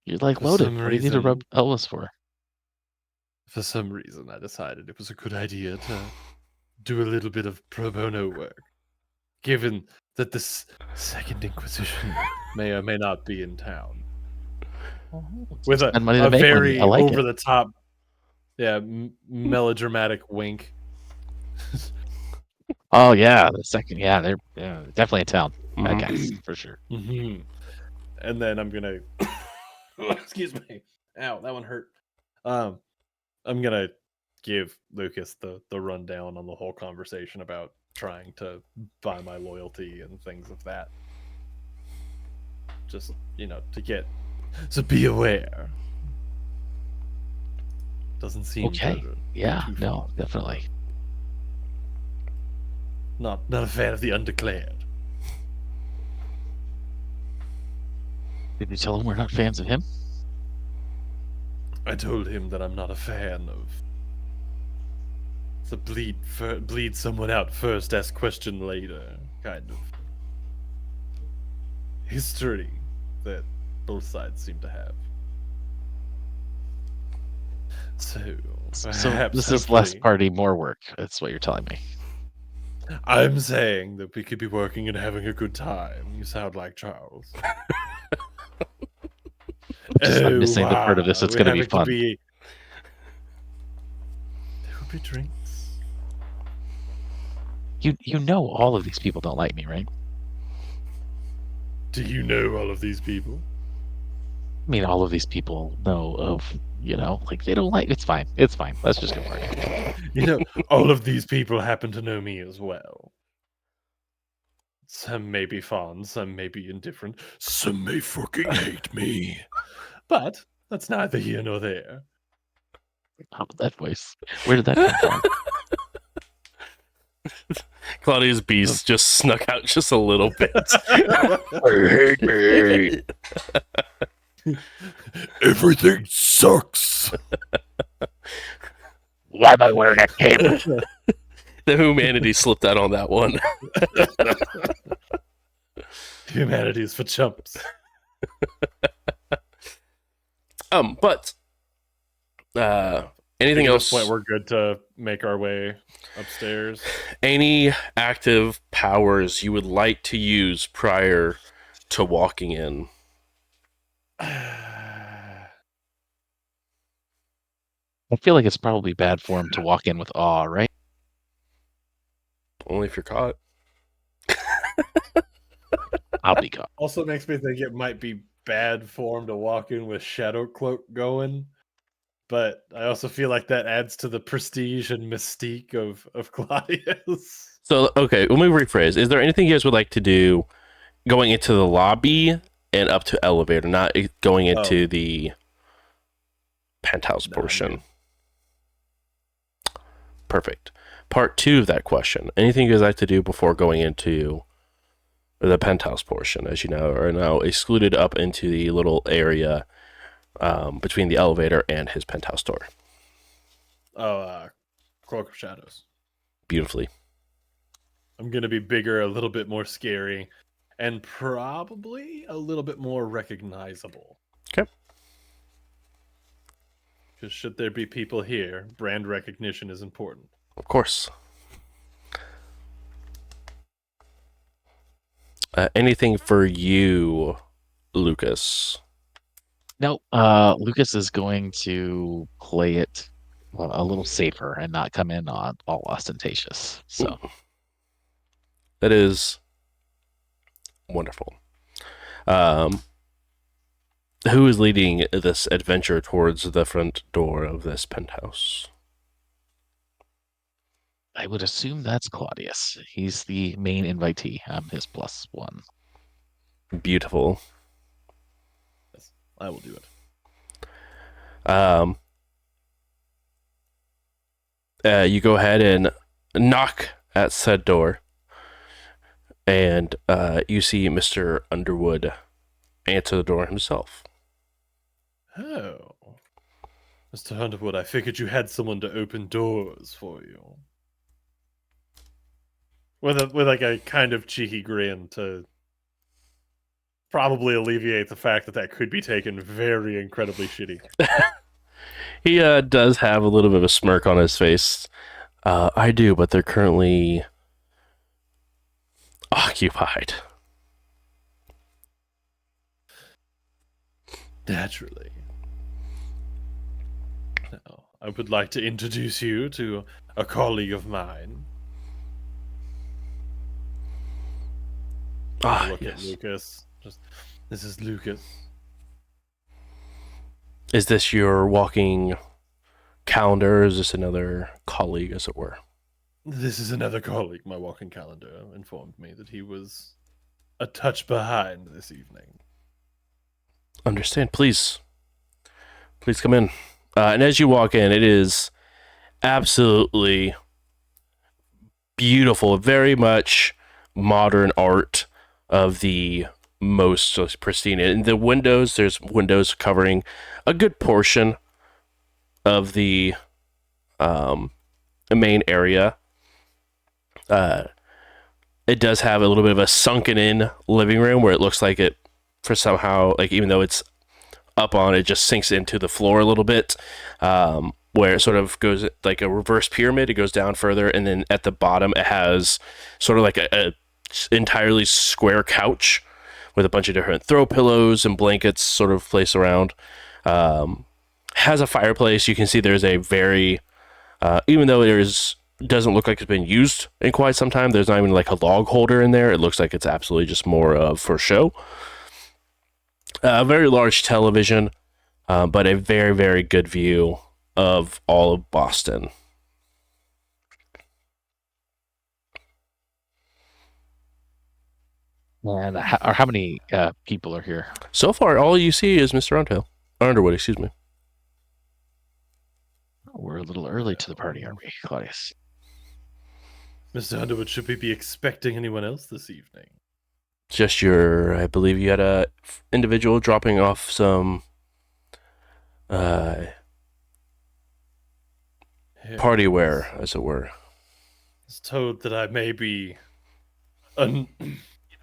You're like For loaded. some What do you need to rub reason- elbows for? For some reason, I decided it was a good idea to do a little bit of pro bono work, given that the Second Inquisition may or may not be in town. With Spend money a to make very money. I like it. over-the-top, melodramatic wink. Oh yeah, the second. Yeah, they're definitely in town. Bad Mhm. guys for sure. Mhm. And then I'm gonna excuse me. Ow, that one hurt. I'm gonna give Lucas the rundown on the whole conversation about trying to buy my loyalty and things of that. Just to get so be aware. Doesn't seem Okay. to- Yeah, too no, far. definitely. Not a fan of the undeclared. Did you tell him we're not fans of him? I told him that I'm not a fan of the bleed someone out first, ask question later kind of history that both sides seem to have. So perhaps, this is less hopefully- party, more work. That's what you're telling me. I'm saying that we could be working and having a good time. You sound like Charles. I'm missing the part of this that's We're going to be having fun. There will be drinks. You know all of these people don't like me, right? Do you know all of these people? I mean, all of these people know of, like they don't like. It's fine. It's fine. Let's just go party. All of these people happen to know me as well. Some may be fond, some may be indifferent, some may fucking hate me. But that's neither here nor there. Oh, that voice. Where did that come from? Claudia's beast just snuck out just a little bit. I hate me. Everything sucks. Why am I wearing a cape? The humanity slipped out on that one. Humanity is for chumps. But anything At else? this point, we're good to make our way upstairs. Any active powers you would like to use prior to walking in? I feel like it's probably bad form to walk in with awe, right? Only if you're caught. I'll be caught. Also makes me think it might be bad form to walk in with Shadow Cloak going. But I also feel like that adds to the prestige and mystique of Claudius. So, okay, let me rephrase. Is there anything you guys would like to do going into the lobby and up to elevator, not going into the penthouse portion? Perfect. Part 2 of that question. Anything you guys like to do before going into the penthouse portion, as you know, are now excluded up into the little area between the elevator and his penthouse door. Cloak of Shadows. Beautifully. I'm going to be bigger, a little bit more scary, and probably a little bit more recognizable. Okay. Because should there be people here, brand recognition is important. Of course. Anything for you, Lucas? No, Lucas is going to play it a little safer and not come in on all ostentatious. So That is wonderful. Who is leading this adventure towards the front door of this penthouse? I would assume that's Claudius. He's the main invitee. I'm his +1. Beautiful. Yes, I will do it. You go ahead and knock at said door, and you see Mr. Underwood answer the door himself. Oh, Mr. Underwood, I figured you had someone to open doors for you. With like a kind of cheeky grin to probably alleviate the fact that that could be taken very incredibly shitty. He does have a little bit of a smirk on his face. I do, but they're currently occupied. Naturally. Now, I would like to introduce you to a colleague of mine. Look at Lucas. This is Lucas. Is this your walking calendar? Or is this another colleague, as it were? This is another colleague. My walking calendar informed me that he was a touch behind this evening. Understand. Please come in. And as you walk in, it is absolutely beautiful, very much modern art of the most pristine. And the windows, there's windows covering a good portion of the main area. It does have a little bit of a sunken in living room where it looks like it, for somehow, like, even though it's up on, it just sinks into the floor a little bit, where it sort of goes like a reverse pyramid. It goes down further, and then at the bottom it has sort of like a entirely square couch with a bunch of different throw pillows and blankets sort of placed around. Has a fireplace. You can see there's a very, even though doesn't look like it's been used in quite some time, there's not even like a log holder in there. It looks like it's absolutely just more of for show. A very large television, but a very, very good view of all of Boston. And how many people are here? So far, all you see is Mr. Underwood, excuse me. Oh, we're a little early to the party, aren't we, Claudius? Mr. Underwood, should we be expecting anyone else this evening? Just I believe you had a individual dropping off some party wear, as it were. I was told that I may be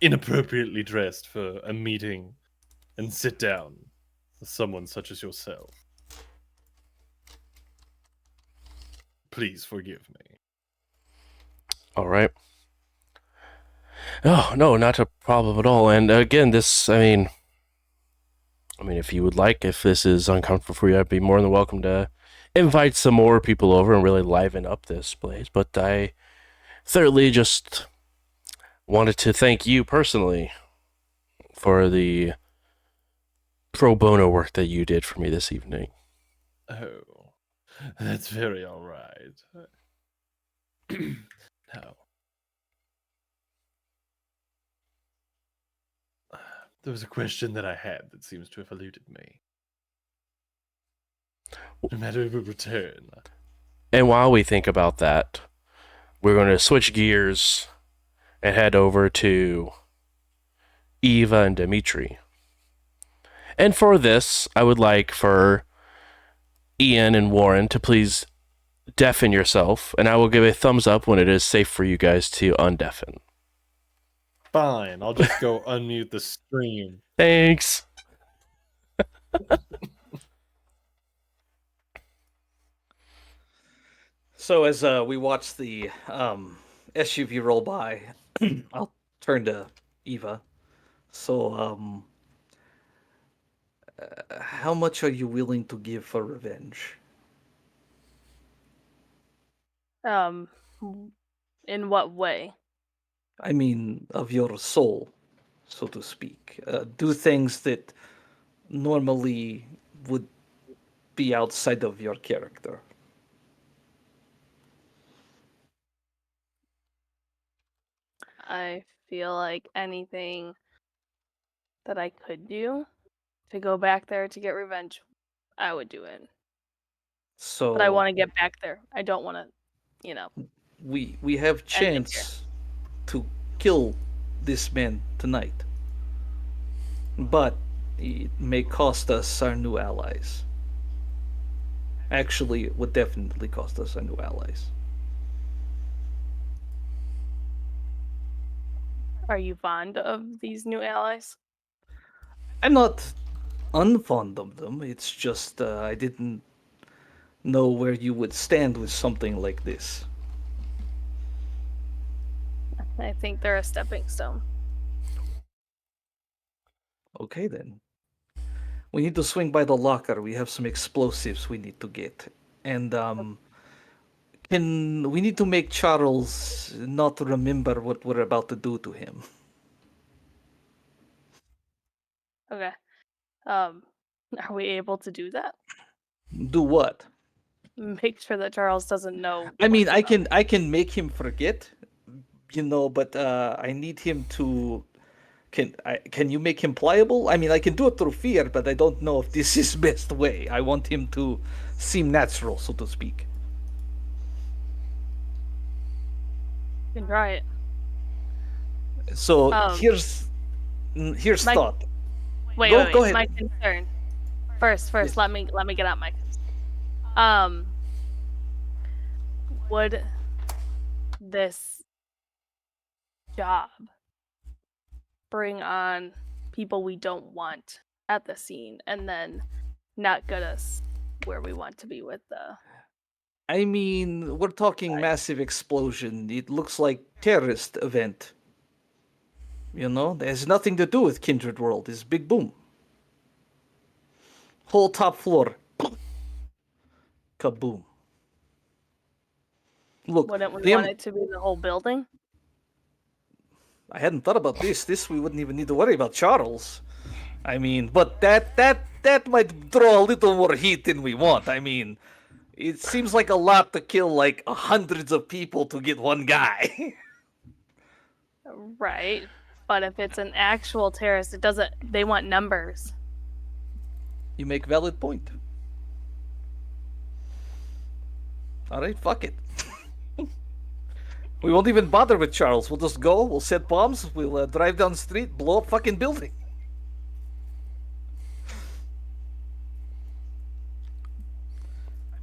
inappropriately dressed for a meeting and sit down with someone such as yourself. Please forgive me. All right. Oh, no, not a problem at all. And again, this, I mean, if you would like, if this is uncomfortable for you, I'd be more than welcome to invite some more people over and really liven up this place. But I thirdly just wanted to thank you personally for the pro bono work that you did for me this evening. Oh, that's very all right. Now, there was a question that I had that seems to have eluded me. No matter if we return. And while we think about that, we're going to switch gears and head over to Eva and Dimitri. And for this, I would like for Ian and Warren to please deafen yourself, and I will give a thumbs up when it is safe for you guys to undeafen. Fine, I'll just go unmute the stream. Thanks. So as we watch the SUV roll by, I'll turn to Eva. So, how much are you willing to give for revenge? In what way? I mean, of your soul, so to speak. Do things that normally would be outside of your character. I feel like anything that I could do to go back there to get revenge, I would do it. So But I want to get back there. I don't want to, we have end it here. chance to kill this man tonight, but it may cost us our new allies. Actually, it would definitely cost us our new allies. Are you fond of these new allies? I'm not unfond of them. It's just I didn't know where you would stand with something like this. I think they're a stepping stone. Okay then. We need to swing by the locker. We have some explosives we need to get. And can we need to make Charles not remember what we're about to do to him. Okay. Are we able to do that? Do what? Make sure that Charles doesn't know. I mean, what's about. I can make him forget, but I need him to can you make him pliable? I mean, I can do it through fear, but I don't know if this is best way. I want him to seem natural, so to speak. You can try it. So Um, here's my- thought. Wait, Go- wait, wait. go ahead. My concern. First, Yes. let me get out my concern. Would this job bring on people we don't want at the scene and then not get us where we want to be with the I mean, we're talking massive explosion. It looks like terrorist event. It has nothing to do with Kindred World. It's big boom. Whole top floor. Kaboom. Look, wouldn't we them- want it to be the whole building? I hadn't thought about this. This we wouldn't even need to worry about Charles. I mean, but that might draw a little more heat than we want. I mean, it seems like a lot to kill like hundreds of people to get one guy. Right. But if it's an actual terrorist, they want numbers. You make valid point. All right, fuck it. We won't even bother with Charles. We'll just go. We'll set bombs. We'll drive down the street, blow up fucking building.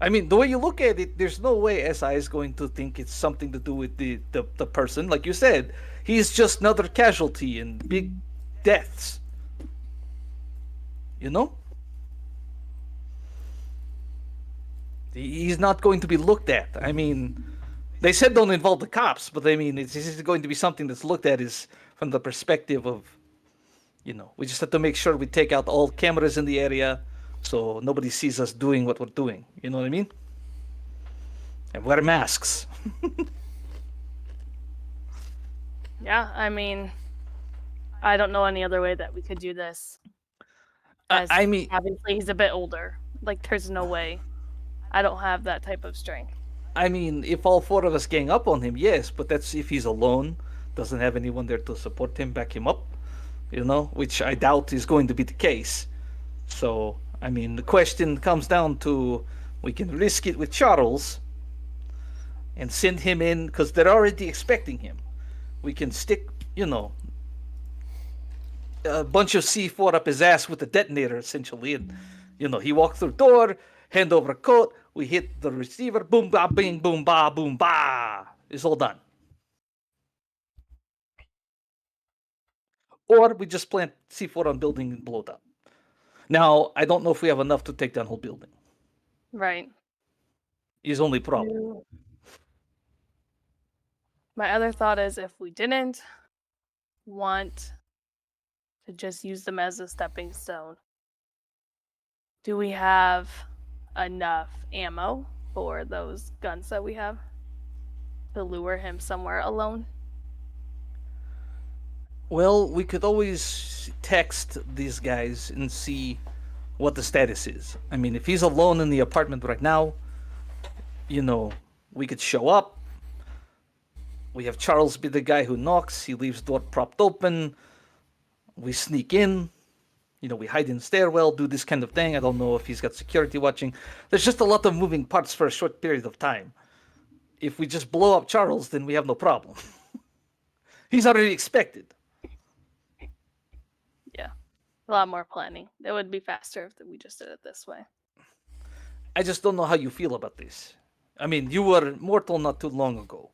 I mean, the way you look at it, there's no way SI is going to think it's something to do with the person. Like you said, he's just another casualty in big deaths. You know? He's not going to be looked at. I mean, they said don't involve the cops, but I mean, this is going to be something that's looked at is from the perspective of, we just have to make sure we take out all cameras in the area so nobody sees us doing what we're doing. You know what I mean? And wear masks. Yeah, I mean, I don't know any other way that we could do this. As I mean, obviously he's a bit older. Like, there's no way. I don't have that type of strength. if all four of us gang up on him, yes, but that's if he's alone, doesn't have anyone there to support him, back him up, which I doubt is going to be the case. So, I mean, the question comes down to we can risk it with Charles and send him in because they're already expecting him. We can stick, a bunch of C4 up his ass with a detonator, essentially. And, he walks through the door, hand over a coat, we hit the receiver, boom, ba, bing, boom, ba, boom, ba. It's all done. Or we just plant C4 on building and blow it up. Now, I don't know if we have enough to take down whole building. Right. Is only problem. My other thought is if we didn't want to just use them as a stepping stone, do we have enough ammo for those guns that we have to lure him somewhere alone? Well, we could always text these guys and see what the status is. I mean, if he's alone in the apartment right now, we could show up, We have Charles be the guy who knocks. He leaves door propped open. We sneak in. We hide in stairwell, do this kind of thing. I don't know if he's got security watching. There's just a lot of moving parts for a short period of time. If we just blow up Charles, then we have no problem. He's already expected. Yeah. A lot more planning. It would be faster if we just did it this way. I just don't know how you feel about this. I mean, you were mortal not too long ago.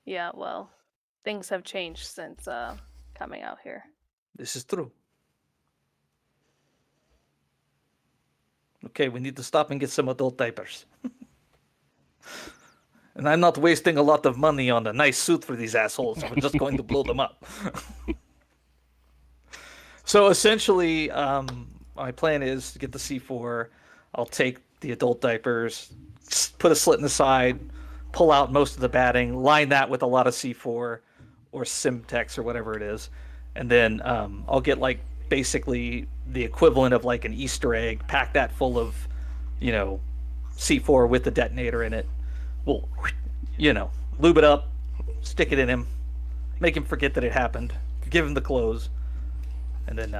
Yeah, well, things have changed since coming out here. This is true. Okay, we need to stop and get some adult diapers. And I'm not wasting a lot of money on a nice suit for these assholes. We're just going to blow them up. So essentially, my plan is to get the C4. I'll take the adult diapers, put a slit in the side, pull out most of the batting, line that with a lot of C4 or Simtex or whatever it is. And then I'll get like basically the equivalent of like an Easter egg, pack that full of, C4 with the detonator in it. We'll, lube it up, stick it in him, make him forget that it happened, give him the clothes, and then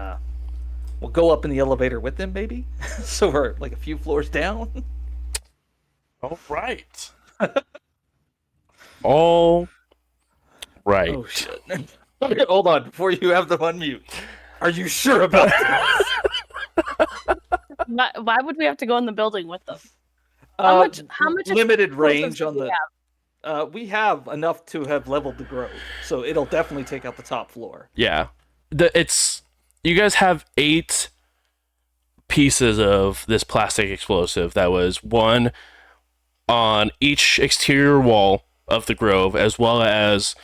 we'll go up in the elevator with him, maybe. So we're like a few floors down. All right. All right. Oh shit! Okay, hold on, before you have them unmute. Are you sure about this? Why would we have to go in the building with them? How much limited range do on we the? We have enough to have leveled the grove, so it'll definitely take out the top floor. Yeah. You guys have 8 pieces of this plastic explosive that was one on each exterior wall of the grove, as well as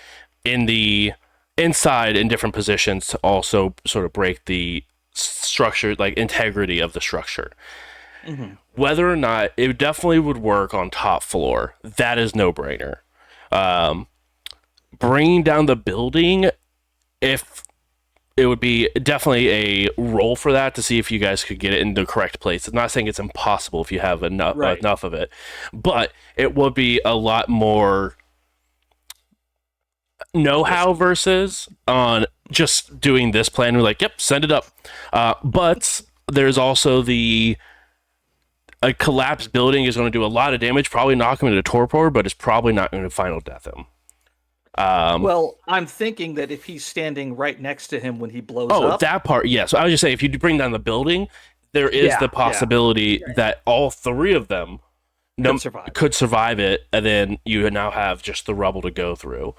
in the inside in different positions to also sort of break the structure, like integrity of the structure. Mm-hmm. Whether or not it definitely would work on top floor, that is no brainer. Bringing down the building, if it would be definitely a roll for that to see if you guys could get it in the correct place. I'm not saying it's impossible if you have enough of it, but it would be a lot more know-how versus on just doing this plan. We're like, yep, send it up. But there's also a collapsed building is going to do a lot of damage, probably knock him into torpor, but it's probably not going to final death him. Well, I'm thinking that if he's standing right next to him when he blows up. Oh, that part, yes. I would just say if you bring down the building, there is the possibility that all 3 of them could survive it, and then you now have just the rubble to go through.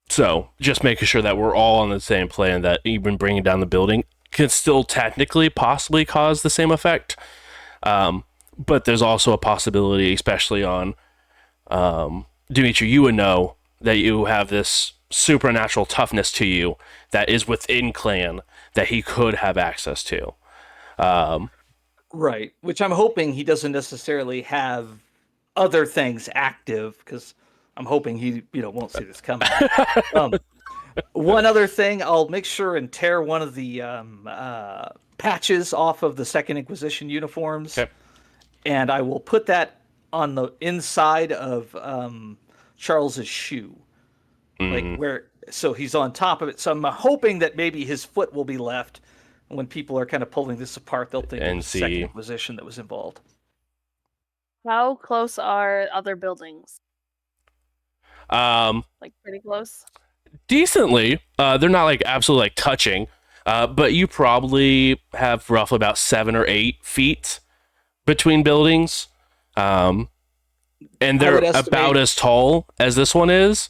So just making sure that we're all on the same plan, that even bringing down the building can still technically possibly cause the same effect. But there's also a possibility, especially on Dimitri, you would know that you have this supernatural toughness to you that is within clan that he could have access to. Right, which I'm hoping he doesn't necessarily have other things active, because I'm hoping he won't see this coming. One other thing, I'll make sure and tear one of the patches off of the Second Inquisition uniforms, and I will put that on the inside of Charles's shoe, so he's on top of it. So I'm hoping that maybe his foot will be left. And when people are kind of pulling this apart, they'll think it's the Second Inquisition that was involved. How close are other buildings? Like pretty close? Decently. They're not like absolutely like touching, but you probably have roughly about 7 or 8 feet between buildings. And they're about as tall as this one is.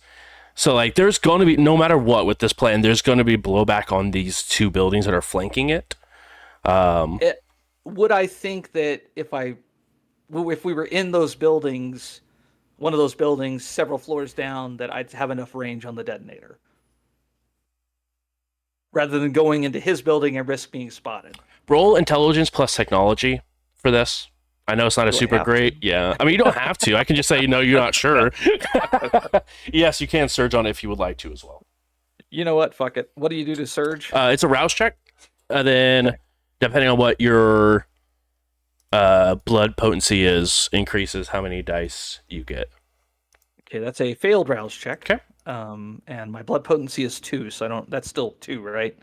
So like there's going to be, no matter what with this plan, there's going to be blowback on these 2 buildings that are flanking it. Would I think that if we were in those buildings, one of those buildings several floors down, that I'd have enough range on the detonator rather than going into his building and risk being spotted? Roll intelligence plus technology for this. I know it's not a super great. Yeah. I mean, you don't have to. I can just say, you're not sure. Yes, you can surge on it if you would like to as well. You know what? Fuck it. What do you do to surge? It's a rouse check. And then, depending on what your blood potency increases how many dice you get. Okay, that's a failed rouse check. Okay. And my blood potency is 2, so I don't. That's still 2, right?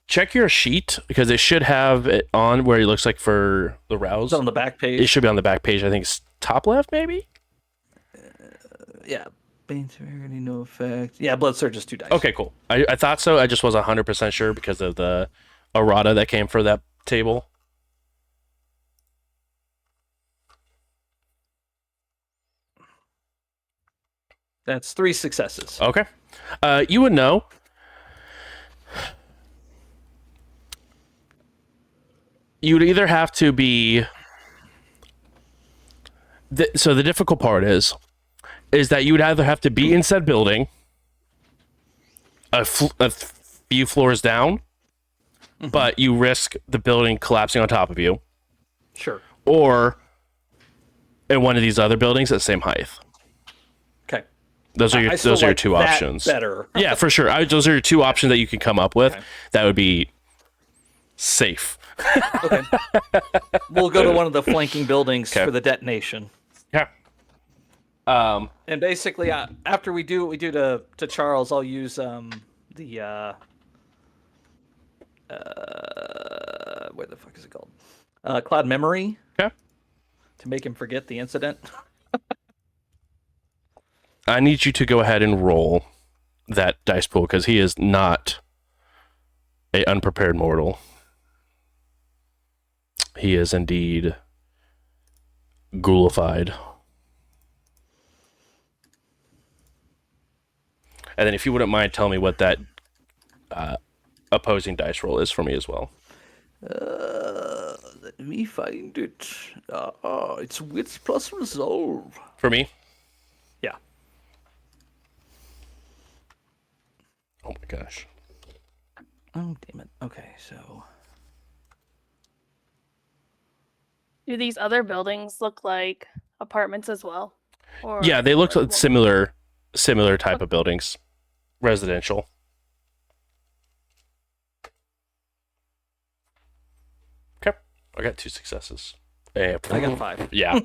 Check your sheet because it should have it on where it looks like for the rouse. It's on the back page. It should be on the back page. I think it's top left, maybe. Yeah. Bane severity, no effect. Yeah, blood surge is 2 dice. Okay, cool. I thought so. I just wasn't 100% sure because of the errata that came for that table. That's 3 successes. Okay. You would know. You would either have to be. So the difficult part is that you would either have to be in said building, a few floors down, but you risk the building collapsing on top of you, Sure. or in one of these other buildings at the same height. Okay. Those are your two options. Better. Yeah, for sure. Those are your two options that you can come up with. Okay. That would be safe. Okay. We'll go to one of the flanking buildings Okay. for the detonation. Yeah. And basically, after we do what we do to Charles, I'll use the where the fuck is it called? Cloud memory. Okay. To make him forget the incident. I need you to go ahead and roll that dice pool because he is not a unprepared mortal. He is indeed ghoulified. And then if you wouldn't mind telling me what that opposing dice roll is for me as well. Let me find it. It's wits plus resolve. For me? Yeah. Oh my gosh. Oh, damn it. Okay, so... Do these other buildings look like apartments as well? Or Yeah, they look like what- similar type of buildings. Residential. Okay. I got 2 successes. I got 5. Yeah.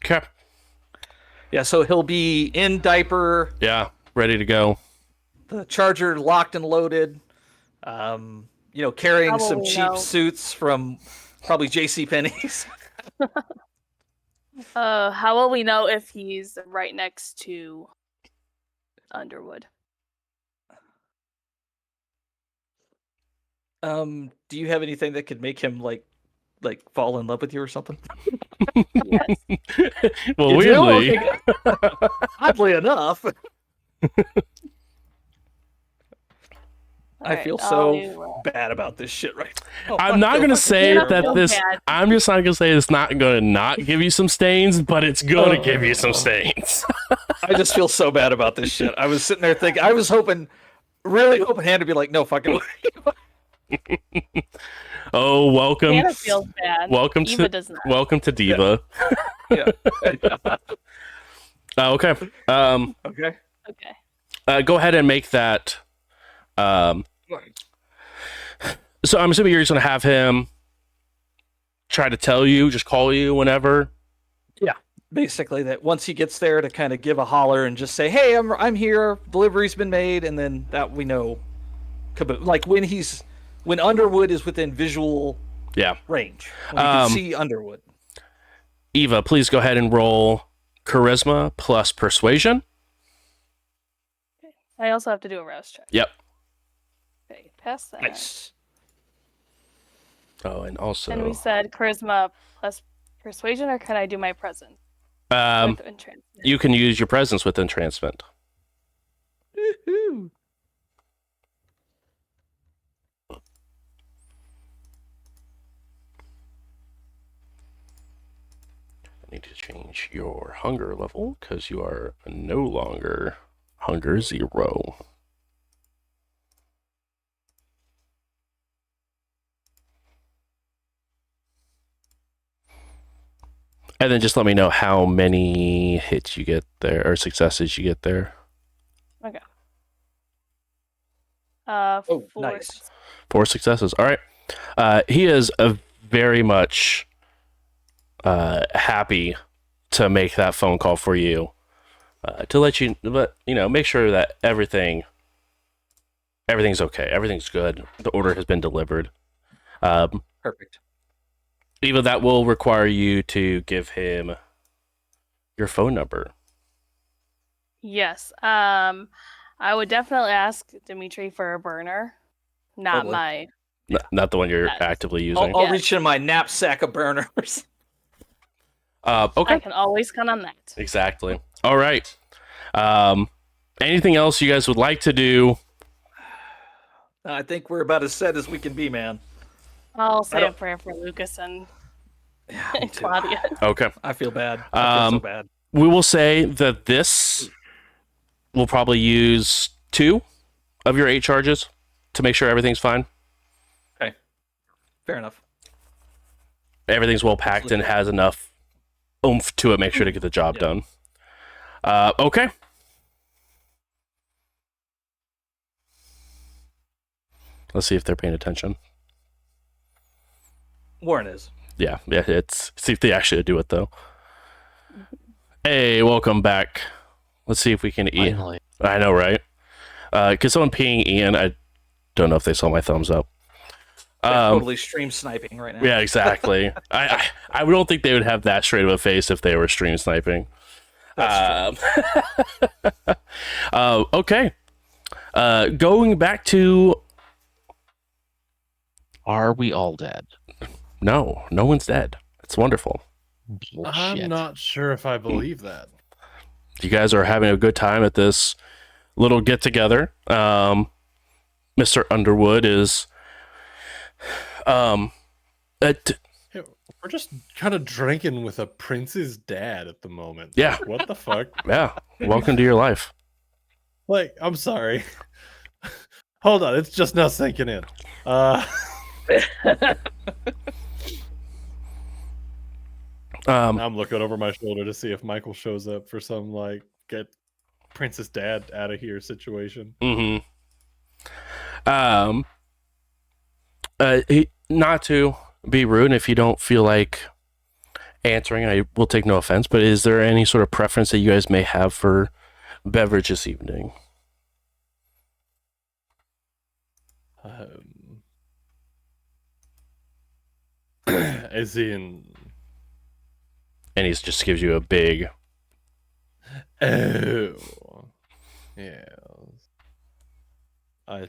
Okay. Yeah, so he'll be in diaper, Yeah. Ready to go. the charger locked and loaded, carrying How will some we cheap know? suits from probably JCPenney's. How will we know if he's right next to Underwood? Do you have anything that could make him like fall in love with you or something? Yes. Well, You do? weirdly. Okay. Oddly enough, I feel so bad about this shit right now. I'm not going to say Hannah that feels this. bad. I'm just not going to say it's not going to not give you some stains, but it's going to give you some stains. I just feel so bad about this shit. I was sitting there thinking, I was really hoping Hannah would be like, no fucking way. Oh, welcome. Hannah feels bad. Welcome Eva does not. Welcome to Diva. Yeah. Okay. Okay. Okay. Go ahead and make that. So I'm assuming you're just going to have him try to tell you, just call you whenever. Basically, that once he gets there, to kind of give a holler and just say, "Hey, I'm here. Delivery's been made," and then that we know. Like when Underwood is within visual range, when you can see Underwood. Eva, please go ahead and roll charisma plus persuasion. I also have to do a rouse check. Yep. Okay, pass that. Nice. Oh, and also And we said charisma plus persuasion, or can I do my presence? With entrancement? you can use your presence with entrancement. Woohoo. I need to change your hunger level because you are no longer hunger 0. And then just let me know how many hits you get there or successes you get there. Okay. Oh, 4 nice. 4 successes. All right. He is very much happy to make that phone call for you to let you make sure that everything's okay, everything's good. The order has been delivered. Perfect. Even that will require you to give him your phone number. Yes. I would definitely ask Dimitri for a burner, not Totally. my. Not the one you're Yes. actively using. I'll Yes. reach in my knapsack of burners. Okay. I can always count on that. Exactly. All right. Anything else you guys would like to do? I think we're about as set as we can be, man. I'll say a don't- prayer for Lucas and Me too. Claudia. Okay. I feel bad. I feel so bad. We will say that this will probably use 2 of your 8 charges to make sure everything's fine. Fair enough. Everything's well packed and has enough oomph to it. Make sure to get the job done. Okay. Let's see if they're paying attention. Warren is. Yeah. It's see if they actually do it though. Hey, welcome back. Let's see if we can eat. Finally. I know, right? Because someone peeing Ian, I don't know if they saw my thumbs up. Totally stream sniping right now. Yeah, exactly. I don't think they would have that straight of a face if they were stream sniping. That's true. Okay. Going back to Are we all dead? no one's dead. It's wonderful. Bullshit. I'm not sure if I believe that. You guys are having a good time at this little get together. Mr. Underwood is Hey, we're just kind of drinking with a prince's dad at the moment. Yeah. Like, what the fuck? yeah, welcome to your life. Like, I'm sorry. Hold on, it's just now sinking in. I'm looking over my shoulder to see if Michael shows up for some like get Princess Dad out of here situation. Not to be rude, if you don't feel like answering, I will take no offense, but is there any sort of preference that you guys may have for beverage this evening? As in, And he just gives you a big oh, yes. I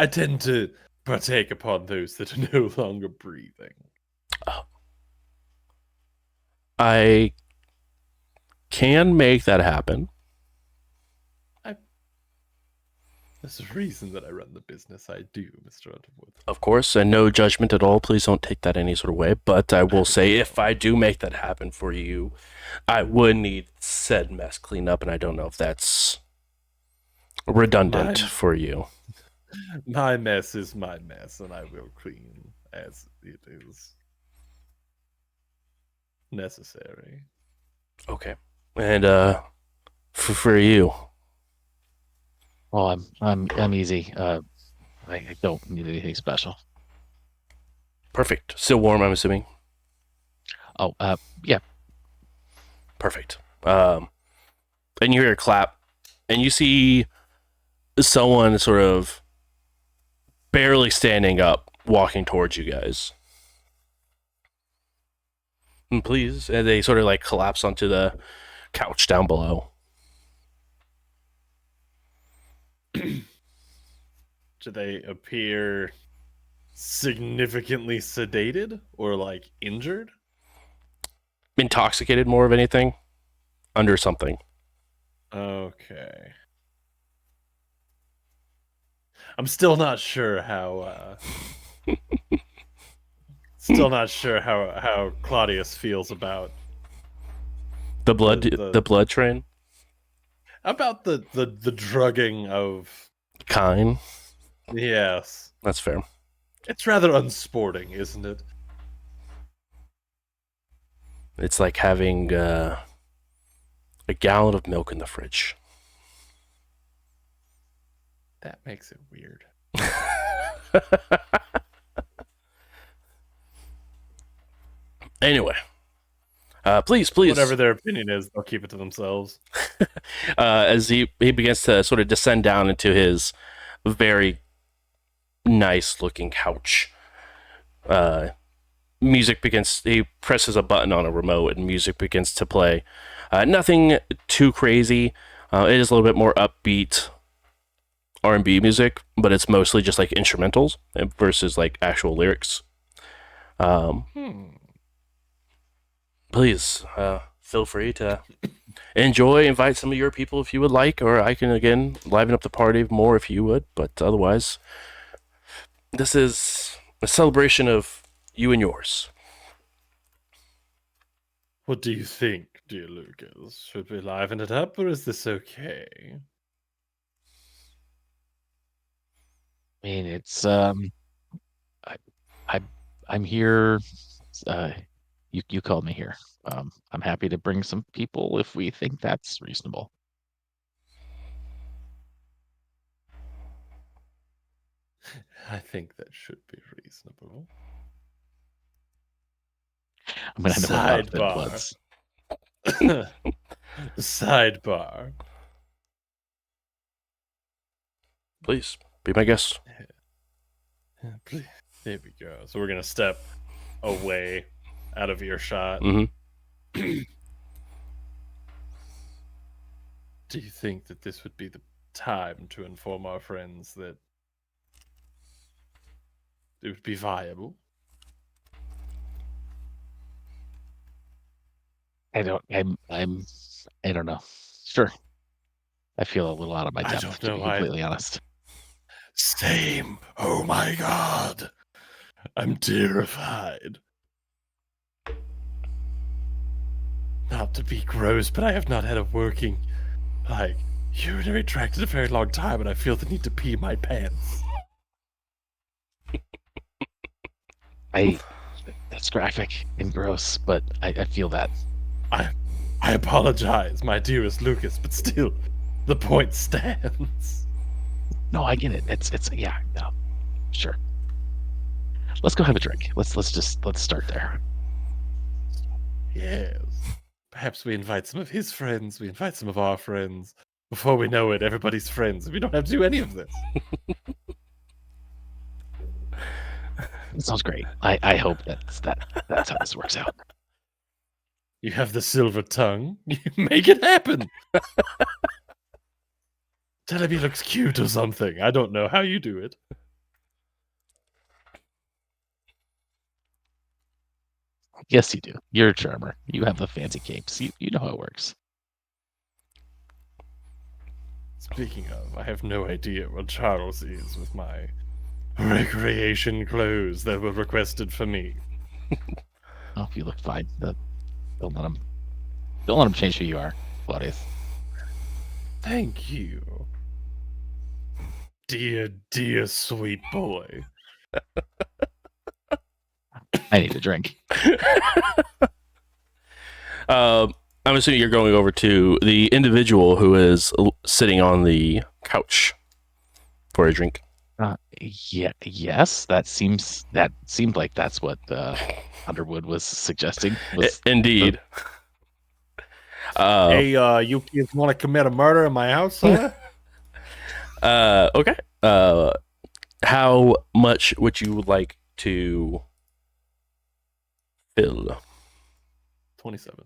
tend to partake upon those that are no longer breathing. I can make that happen. There's a reason that I run the business I do, Mr. Underwood. Of course, and no judgment at all. Please don't take that any sort of way. But I will say, if I do make that happen for you, I would need said mess cleaned up, and I don't know if that's redundant for you. My mess is my mess, and I will clean as it is necessary. Okay. And for you, Well, I'm easy. I don't need anything special. perfect. Still warm, I'm assuming. Oh, yeah. Perfect. And you hear a clap, and you see someone sort of barely standing up, walking towards you guys. And please, and they sort of like collapse onto the couch down below. Do they appear significantly sedated or like injured? Intoxicated more of anything, under something. Okay. I'm still not sure how how Claudius feels about The blood, The- the blood train, the drugging of kind. yes. That's fair. It's rather unsporting, isn't it? It's like having a gallon of milk in the fridge. That makes it weird. Anyway, please. Whatever their opinion is, they'll keep it to themselves. As he begins to sort of descend down into his very nice looking couch, music begins. He presses a button on a remote, and music begins to play. Nothing too crazy. It is a little bit more upbeat R&B music, but it's mostly just like instrumentals versus like actual lyrics. Please feel free to enjoy. Invite some of your people if you would like, or I can again liven up the party more if you would. But otherwise, this is a celebration of you and yours. What do you think, dear Lucas? Should we liven it up, or is this okay? I mean, it's I I'm here. You called me here. I'm happy to bring some people if we think that's reasonable. I think that should be reasonable. I'm gonna know a lot of thin Sidebar. bloods. Sidebar. Please be my guest. Yeah, please. There we go. So we're gonna step away out of earshot. Mm-hmm. Do you think that this would be the time to inform our friends that it would be viable? I don't. I don't know. Sure. I feel a little out of my I depth, don't to be know, completely honest. Same. Oh my god. I'm terrified. Not to be gross, but I have not had a working, urinary tract in a very long time, and I feel the need to pee my pants. That's graphic and gross, but I feel that. I apologize, my dearest Lucas, but still, the point stands. No, I get it. It's yeah, no. Sure. Let's go have a drink. Let's start there. Yes. Perhaps we invite some of his friends, we invite some of our friends. Before we know it, everybody's friends, and we don't have to do any of this. It sounds great. I hope that's how this works out. You have the silver tongue. You make it happen. Tell him he looks cute or something. I don't know how you do it. Yes, you do. You're a charmer. You have the fancy capes. You know how it works. Speaking of, I have no idea what Charles is with my recreation clothes that were requested for me. Oh, if you look fine, don't let him change who you are, Claudius. Thank you. Dear sweet boy. I need a drink. I'm assuming you're going over to the individual who is sitting on the couch for a drink. Yeah, yes, that seemed like that's what Underwood was suggesting. Indeed. Hey, you kids want to commit a murder in my house, huh? Okay. How much would you like to fill? 27.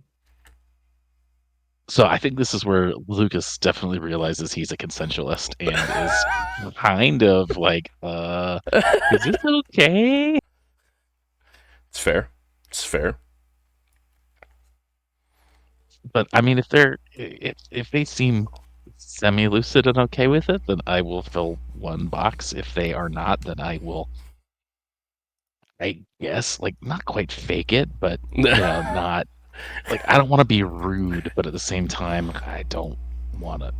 So I think this is where Lucas definitely realizes he's a consensualist and is kind of like, is this okay? It's fair. It's fair. But I mean, if they seem semi-lucid and okay with it, then I will fill one box. If they are not, then I will, I guess, like not quite fake it, but not like I don't want to be rude, but at the same time, I don't want a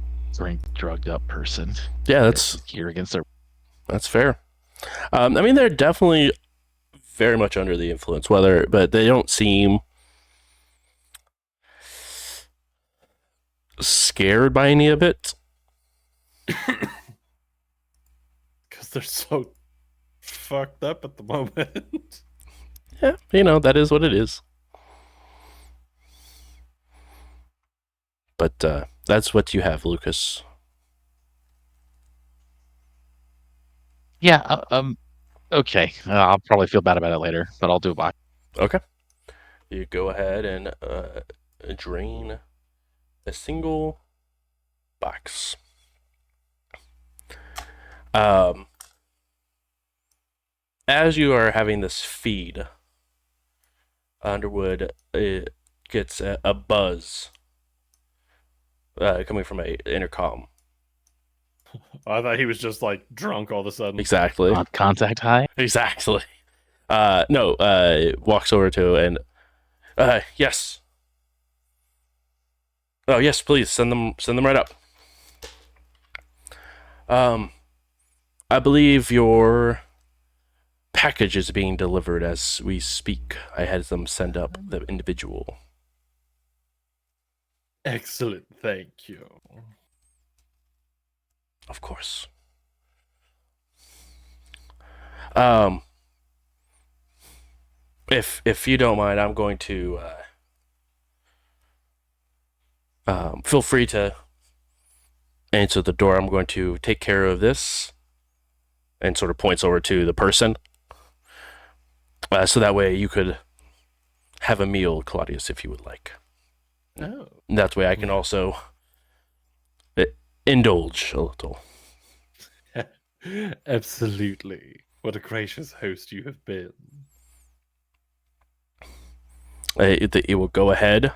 drugged up person. Yeah, that's here against their. That's fair. I mean, they're definitely very much under the influence, but they don't seem scared by any of it. they're so fucked up at the moment. Yeah, that is what it is. But that's what you have, Lucas. Yeah. Okay. I'll probably feel bad about it later, but I'll do a box. Okay. You go ahead and drain a single box. As you are having this feed, Underwood gets a buzz coming from a intercom. I thought he was just like drunk all of a sudden. Exactly. On contact high. Exactly. No. Walks over to and yes. Oh yes, please send them right up. I believe your package is being delivered as we speak. I had them send up the individual. Excellent, thank you. Of course. If you don't mind, I'm going to feel free to answer the door. I'm going to take care of this, and sort of points over to the person. So that way you could have a meal, Claudius, if you would like. Oh. And that way I can also indulge a little. Absolutely. What a gracious host you have been. It will go ahead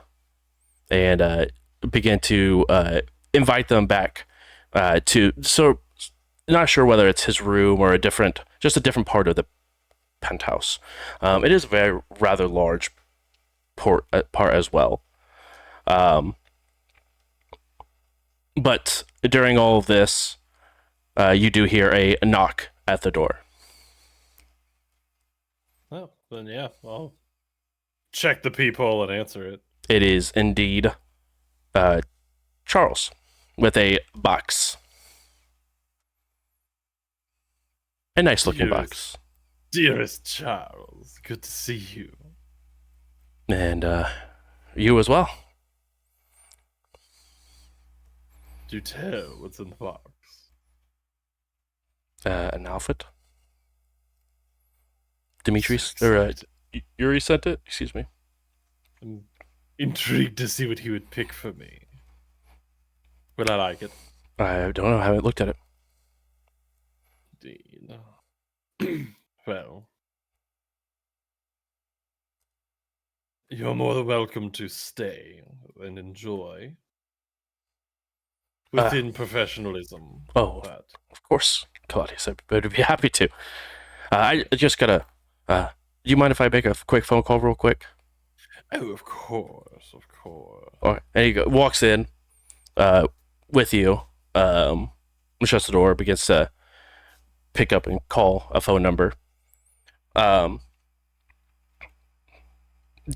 and begin to invite them back to. So, not sure whether it's his room or just a different part of the penthouse. It is a rather large part as well. But during all of this, you do hear a knock at the door. Oh, then yeah, I'll check the peephole and answer it. It is indeed Charles with a box. A nice looking box. Dearest Charles, good to see you. And you as well. Do tell what's in the box. An outfit. Demetrius, or Yuri sent it? Excuse me. I'm intrigued to see what he would pick for me. Will I like it? I don't know. I haven't looked at it. Indeed. Well, you're more than welcome to stay and enjoy. Within professionalism. Oh, But of course, Claudius. I'd be happy to. I just gotta. Do you mind if I make a quick phone call real quick? oh, of course, of course. All right. And he walks in with you, shuts the door, begins to pick up and call a phone number. Do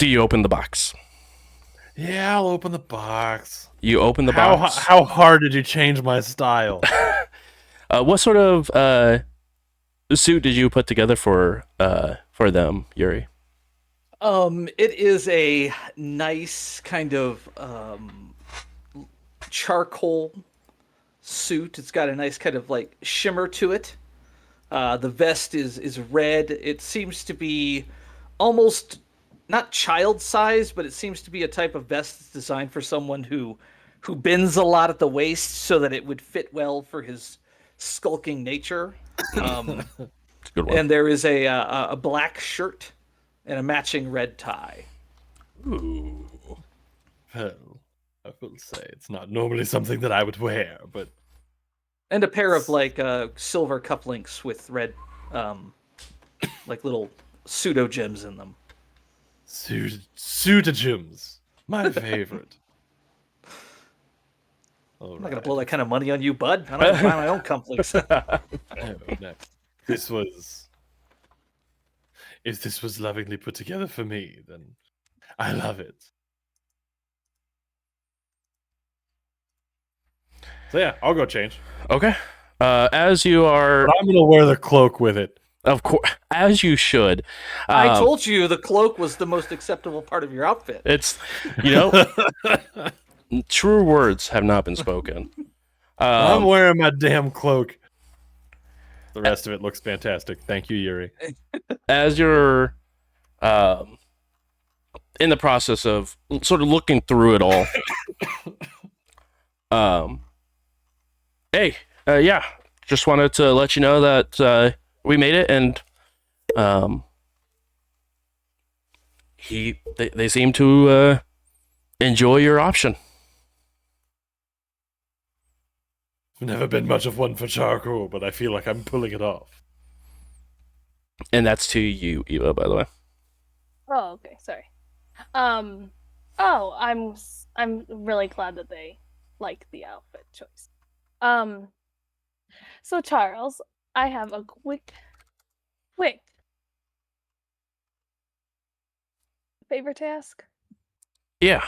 you open the box? Yeah, I'll open the box. You open the box. How hard did you change my style? What sort of suit did you put together for them, Yuri? It is a nice kind of charcoal suit. It's got a nice kind of like shimmer to it. The vest is red. It seems to be almost not child size, but it seems to be a type of vest that's designed for someone who bends a lot at the waist so that it would fit well for his skulking nature. It's a good one. And there is a black shirt and a matching red tie. Ooh. Well, I will say it's not normally something that I would wear, but And a pair of like silver cufflinks with red, like little pseudo gems in them. pseudogems, my favorite. I'm not gonna blow that kind of money on you, bud. I don't buy my own cufflinks. No. If this was lovingly put together for me, then I love it. So yeah, I'll go change. Okay. As you are, But I'm gonna wear the cloak with it. of course, as you should. I told you the cloak was the most acceptable part of your outfit. It's, true words have not been spoken. I'm wearing my damn cloak. The rest of it looks fantastic. Thank you, Yuri. As you're in the process of sort of looking through it all, hey, yeah, just wanted to let you know that we made it, and they seem to enjoy your option. I've never been much of one for charcoal, but I feel like I'm pulling it off. And that's to you, Eva, by the way. Oh, okay. Sorry. I'm really glad that they like the outfit choice. So Charles, I have a quick favor to ask. Yeah,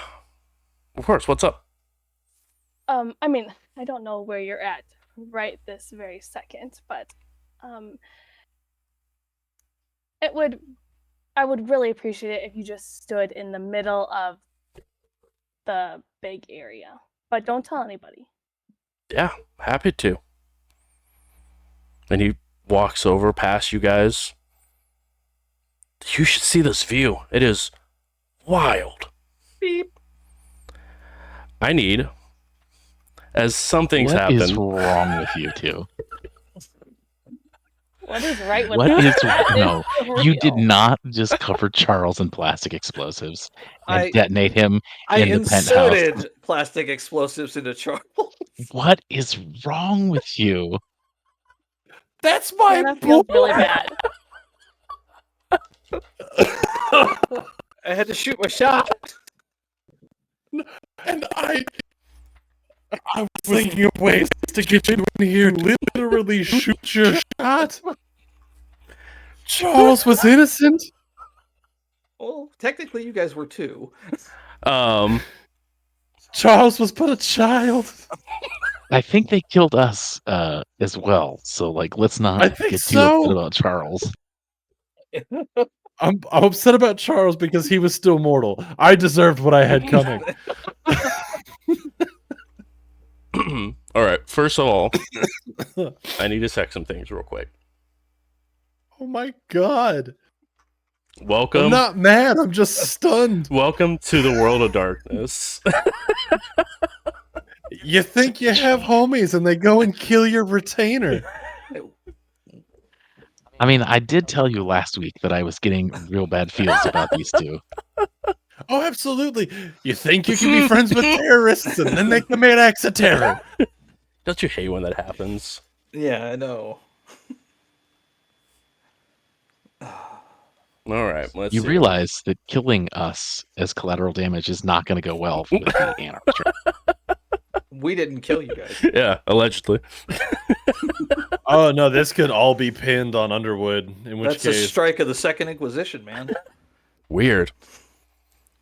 of course. What's up? I mean, I don't know where you're at right this very second, but I would really appreciate it if you just stood in the middle of the big area. But don't tell anybody. Yeah, happy to. And he walks over past you guys. You should see this view. It is wild. Beep. I need, as some things happen. What is wrong with you two? What is right with What that? is That no? is You did real. not just cover Charles in plastic explosives and I detonate him I in the penthouse. inserted plastic explosives into Charles. What is wrong with you? That's my Hannah feels really bad. I had to shoot my shot. And I was thinking of ways to get you in here to literally shoot your shot. Charles was innocent. Well, technically, you guys were too. Charles was but a child. I think they killed us as well. So like, let's I not think get so. too upset about Charles. I'm upset about Charles because he was still mortal. I deserved what I had coming. All right. First of all, I need to check some things real quick. Oh my god. Welcome. I'm not mad, I'm just stunned. Welcome to the world of darkness. You think you have homies and they go and kill your retainer. I mean, I did tell you last week that I was getting real bad feels about these two. Oh, absolutely. You think you can be friends with terrorists and then they commit acts of terror. Don't you hate when that happens? Yeah, I know. All right. Let's You see. realize that killing us as collateral damage is not going to go well with the anarchist. We didn't kill you guys. Yeah, allegedly. Oh no, this could all be pinned on Underwood, in which That's a case strike of the Second Inquisition, man. Weird.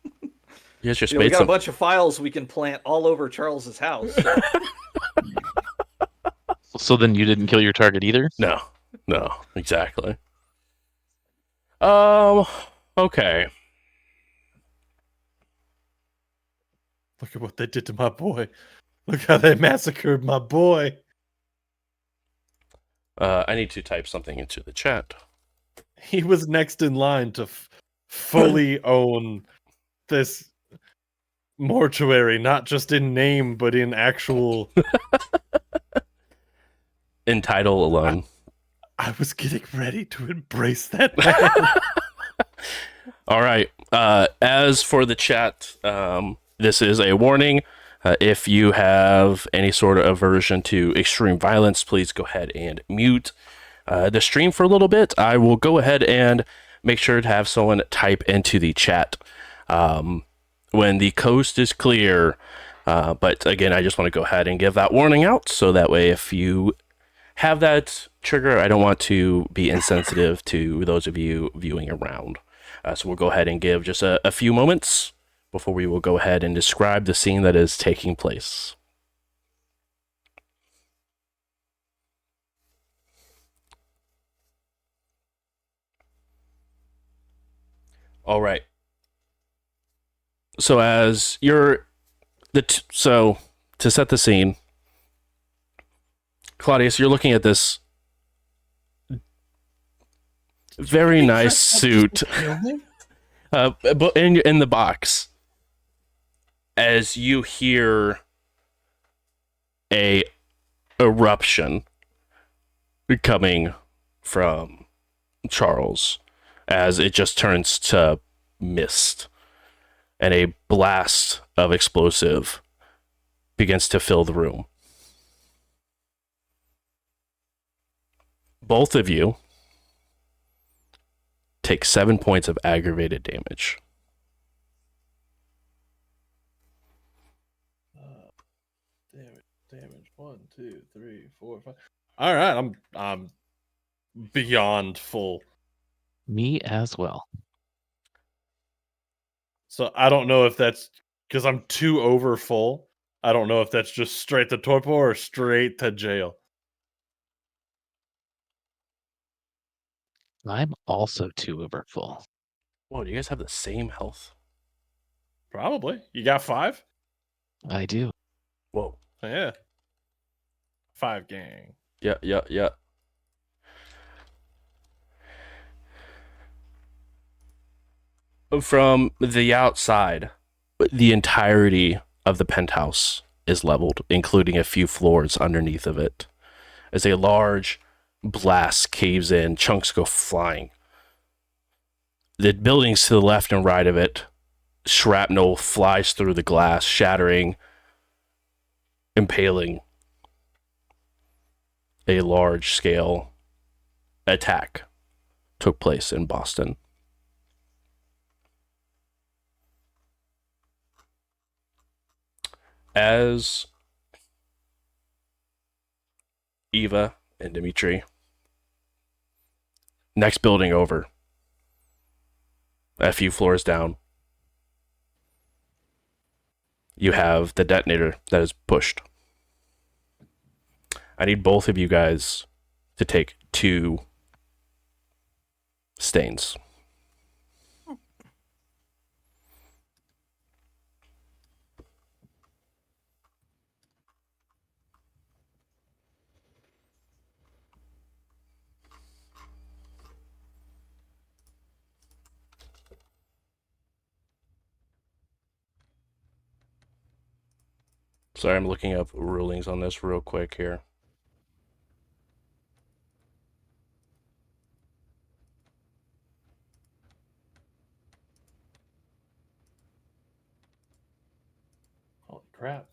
You guys just You know, we made got some. a bunch of files we can plant all over Charles's house. So then you didn't kill your target either? No, exactly. Okay. look at what they did to my boy. Look how they massacred my boy. I need to type something into the chat. He was next in line to fully own this mortuary, not just in name, but in actual... In title alone. I was getting ready to embrace that man. All right. As for the chat, this is a warning. If you have any sort of aversion to extreme violence, please go ahead and mute the stream for a little bit. I will go ahead and make sure to have someone type into the chat when the coast is clear. But again, I just want to go ahead and give that warning out so that way if you have that trigger, I don't want to be insensitive to those of you viewing around. So we'll go ahead and give just a few moments before we will go ahead and describe the scene that is taking place. All right. So as you're so to set the scene, Claudius, you're looking at this very nice suit, but in the box, as you hear a eruption coming from Charles, as it just turns to mist, and a blast of explosive begins to fill the room. Both of you take 7 points of aggravated damage. Damage. 1, 2, 3, 4, 5. All right, I'm beyond full. Me as well. So I don't know if that's because I'm too over full. I don't know if that's just straight to torpor or straight to jail. I'm also too overfull. Whoa, do you guys have the same health? Probably. You got 5? I do. Whoa. Yeah. 5 gang. Yeah. From the outside, the entirety of the penthouse is leveled, including a few floors underneath of it. As a large blast caves in, chunks go flying. The buildings to the left and right of it, shrapnel flies through the glass, shattering, impaling. A large scale attack took place in Boston. As Eva and Dimitri, next building over, a few floors down, you have the detonator that is pushed. I need both of you guys to take 2 stains. Sorry, I'm looking up rulings on this real quick here. Holy crap.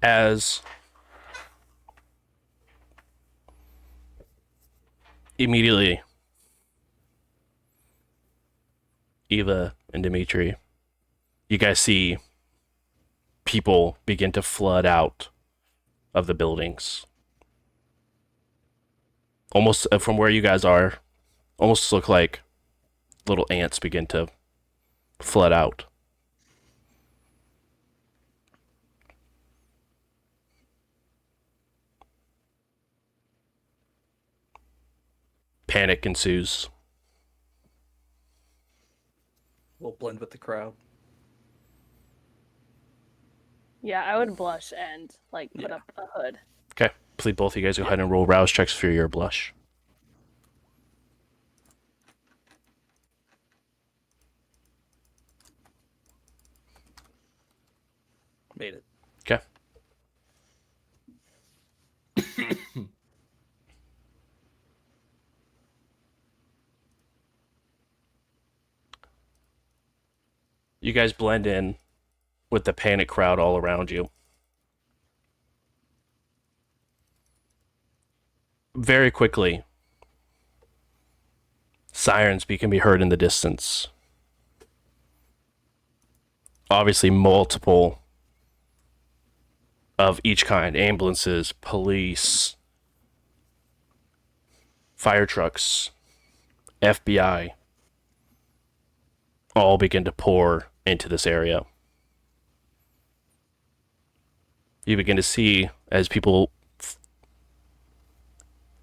As immediately, Eva and Dimitri, you guys see people begin to flood out of the buildings. Almost from where you guys are, almost look like little ants begin to flood out. Panic ensues. We'll blend with the crowd. Yeah, I would blush and like put Yeah. up a hood. Okay, please both of you guys go ahead and roll rouse checks for your blush. Made it. Okay. You guys blend in with the panic crowd all around you. Very quickly, sirens can be heard in the distance. Obviously, multiple of each kind: ambulances, police, fire trucks, FBI, all begin to pour into this area. You begin to see as people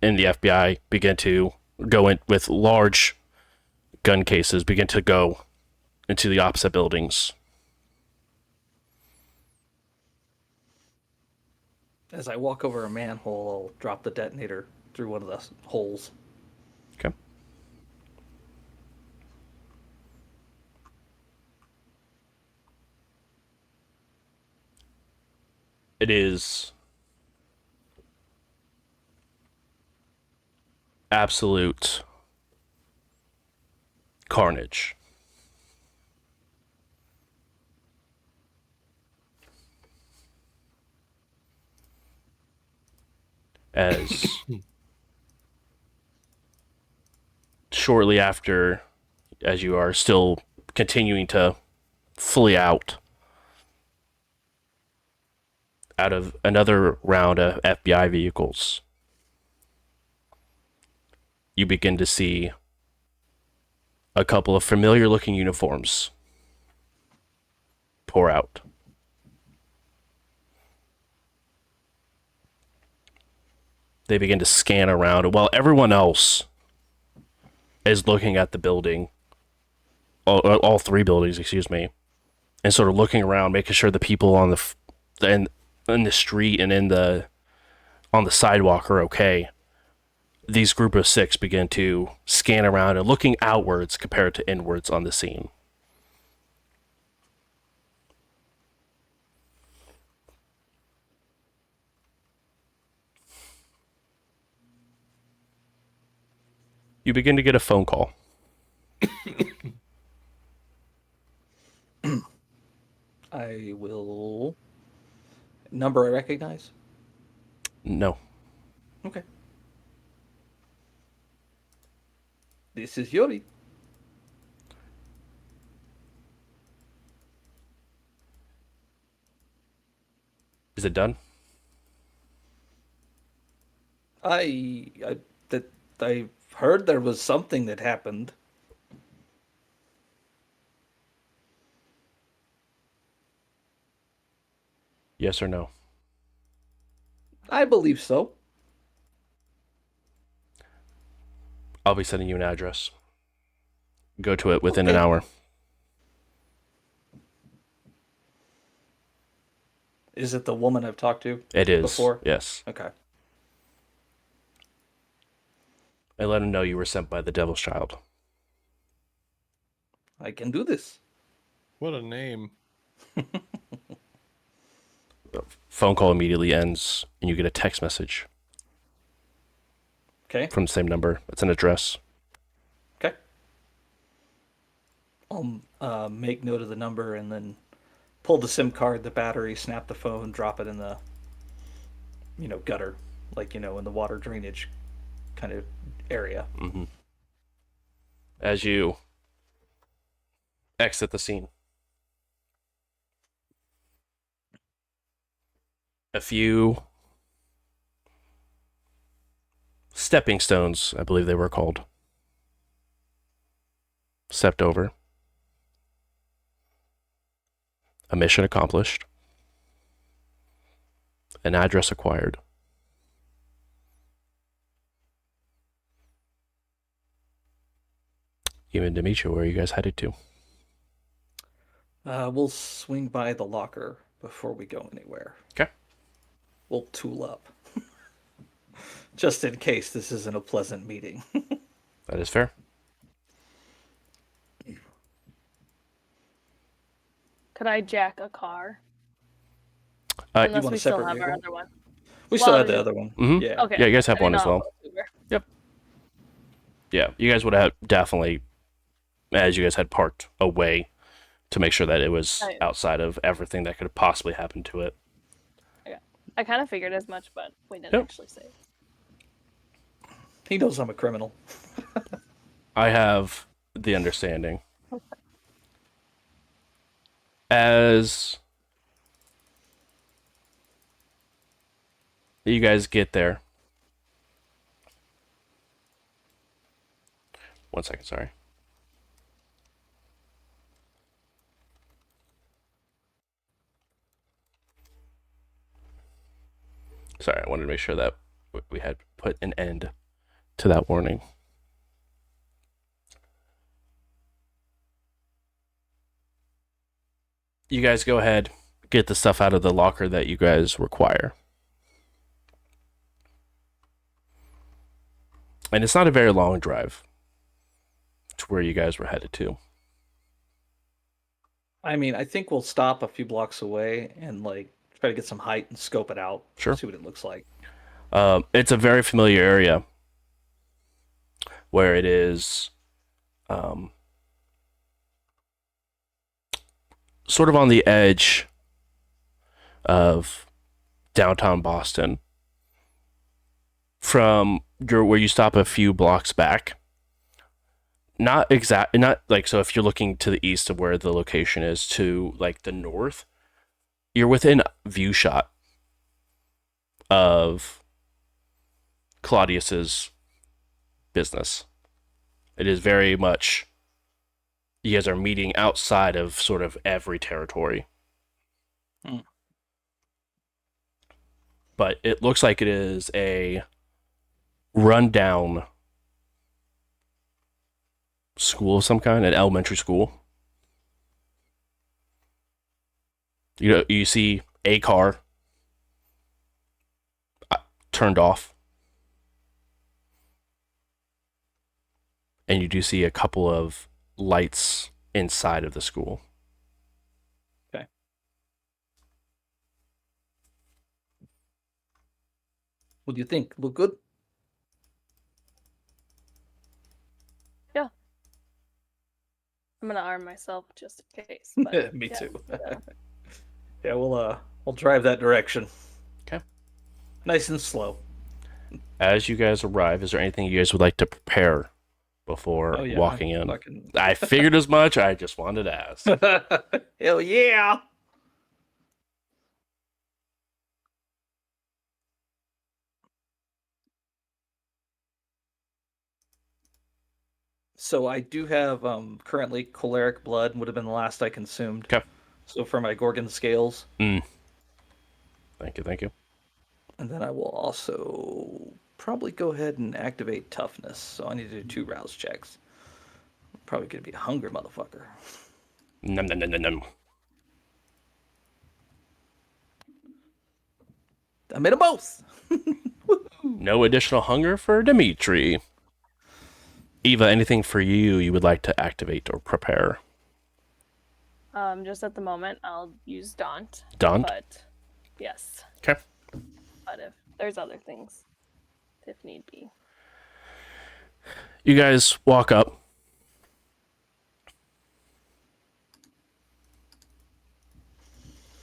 in the FBI begin to go in with large gun cases, begin to go into the opposite buildings. As I walk over a manhole, I'll drop the detonator through one of the holes. Okay. It is absolute carnage. As shortly after, as you are still continuing to flee out of another round of FBI vehicles, you begin to see a couple of familiar looking uniforms pour out. They begin to scan around while everyone else is looking at the building, all three buildings, excuse me, and sort of looking around, making sure the people on in the street and on the sidewalk are okay. These group of six begin to scan around and looking outwards compared to inwards on the scene. You begin to get a phone call. I will. Number I recognize? No. Okay. This is Yuri. Is it done? I heard there was something that happened. Yes or no? I believe so. I'll be sending you an address. Go to it within an Okay. hour. Is it the woman I've talked to It is. before? Yes. Okay. I let him know you were sent by the Devil's Child. I can do this. What a name. Phone call immediately ends, and you get a text message Okay. from the same number. It's an address. Okay. I'll make note of the number and then pull the SIM card, the battery, snap the phone, drop it in the, gutter, like, in the water drainage kind of area. Mm-hmm. As you exit the scene, a few stepping stones, I believe they were called, stepped over. A mission accomplished. An address acquired. You and Demetria, where are you guys headed to? We'll swing by the locker before we go anywhere. Okay. We'll tool up. Just in case this isn't a pleasant meeting. That is fair. Could I jack a car? You Unless want we a still separate have our vehicle? other one. We still Well, have the other one. Mhm. Yeah. Okay. Yeah, you guys have I one didn't as know well. how we were. Yeah, you guys would have definitely, as you guys had parked away to make sure that it was Right. outside of everything that could have possibly happened to it. I kind of figured as much, but we didn't Yep. actually say it. He knows I'm a criminal. I have the understanding. As you guys get there. One second, sorry. Sorry, I wanted to make sure that we had put an end to that warning. You guys go ahead, get the stuff out of the locker that you guys require. And it's not a very long drive to where you guys were headed to. I mean, I think we'll stop a few blocks away and like try to get some height and scope it out. Sure. See what it looks like. It's a very familiar area where it is sort of on the edge of downtown Boston. From where you stop a few blocks back. Not like, so if you're looking to the east of where the location is to like the north, you're within view shot of Claudius's business. It is very much, you guys are meeting outside of sort of every territory. But it looks like it is a rundown school of some kind, an elementary school. You know, you see a car turned off, and you do see a couple of lights inside of the school. Okay. What do you think? Look good? Yeah. I'm gonna arm myself just in case. But Me yeah. too. Yeah, we'll drive that direction. Okay. Nice and slow. As you guys arrive, is there anything you guys would like to prepare before walking in? Fucking... I figured as much. I just wanted to ask. Hell yeah! So I do have currently choleric blood would have been the last I consumed. Okay. So for my Gorgon scales. Thank you. And then I will also probably go ahead and activate toughness. So I need to do 2 rouse checks. I'm probably gonna be a hungry motherfucker. Num, num, num, num, num. I made them both. No additional hunger for Dimitri. Eva, anything for you would like to activate or prepare? Just at the moment, I'll use Daunt. Daunt? But yes. Okay. But if there's other things, if need be. You guys walk up.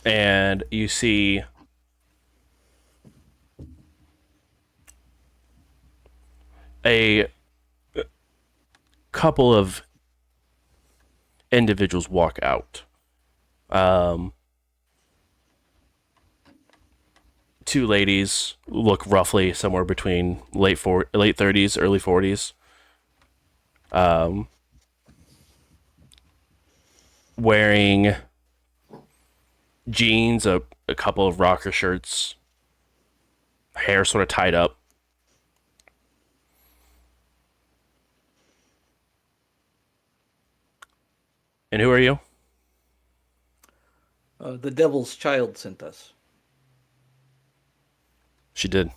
And you see a couple of individuals walk out. 2 ladies look roughly somewhere between late 30s, early 40s. Wearing jeans, a couple of rocker shirts, hair sort of tied up. And who are you? The Devil's Child sent us. She did.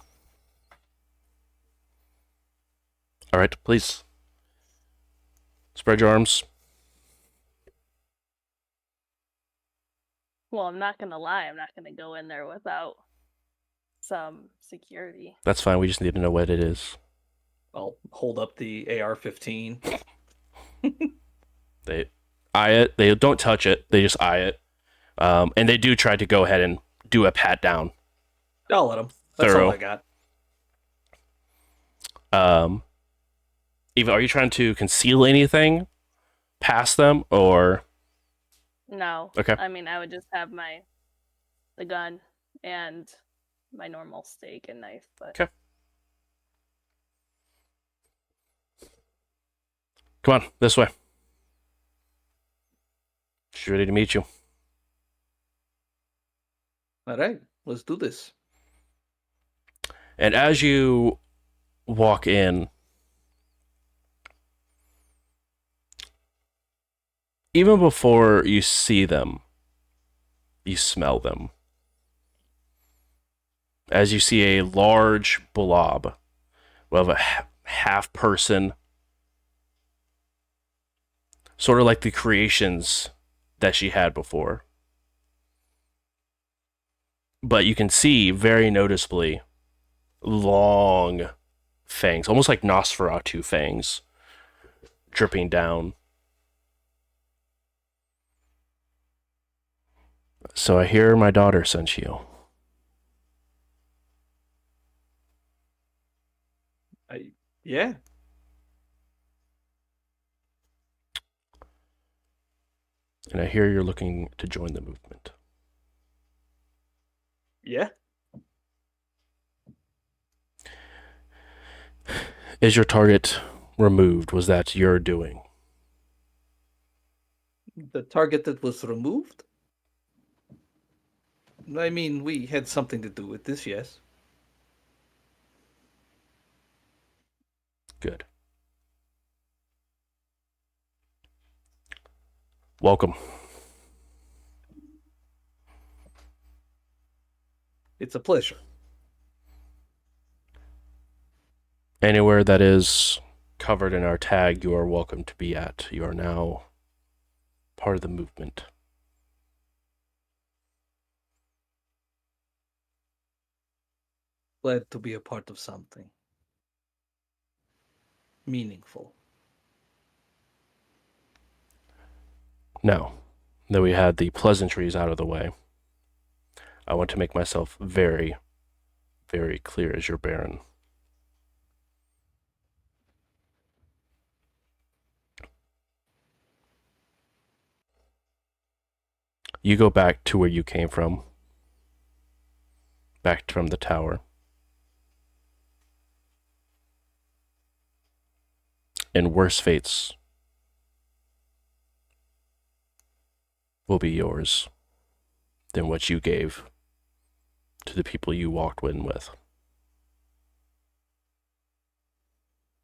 All right, please. Spread your arms. Well, I'm not gonna lie. I'm not gonna go in there without some security. That's fine. We just need to know what it is. I'll hold up the AR-15. eye it. They don't touch it. They just eye it. And they do try to go ahead and do a pat down. I'll let them. That's Thorough. all I got. Eva, are you trying to conceal anything past them, or? No. Okay. I mean, I would just have the gun and my normal steak and knife. But Okay. Come on, this way. She's ready to meet you. All right, let's do this. And as you walk in, even before you see them, you smell them. As you see a large blob of a half person, sort of like the creations that she had before. But you can see very noticeably long fangs, almost like Nosferatu fangs, dripping down. So I hear my daughter sent you. Yeah. And I hear you're looking to join the movement. Yeah. Is your target removed? Was that your doing? The target that was removed? I mean, we had something to do with this, yes. Good. Welcome. It's a pleasure. Anywhere that is covered in our tag, you are welcome to be at. You are now part of the movement. Glad to be a part of something meaningful. Now that we had the pleasantries out of the way, I want to make myself very, very clear as your Baron. You go back to where you came from, back from the tower. And worse fates will be yours than what you gave to the people you walked in with.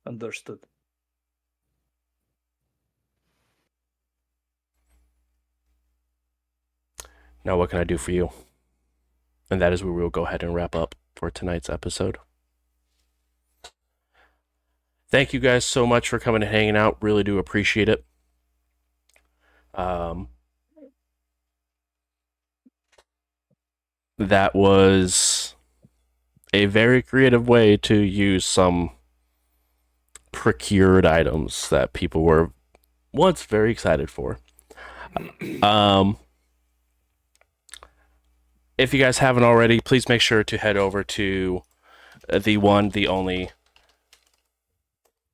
Understood. Now, what can I do for you? And that is where we'll go ahead and wrap up for tonight's episode. Thank you guys so much for coming and hanging out. Really do appreciate it. That was a very creative way to use some procured items that people were once very excited for. If you guys haven't already, please make sure to head over to the one, the only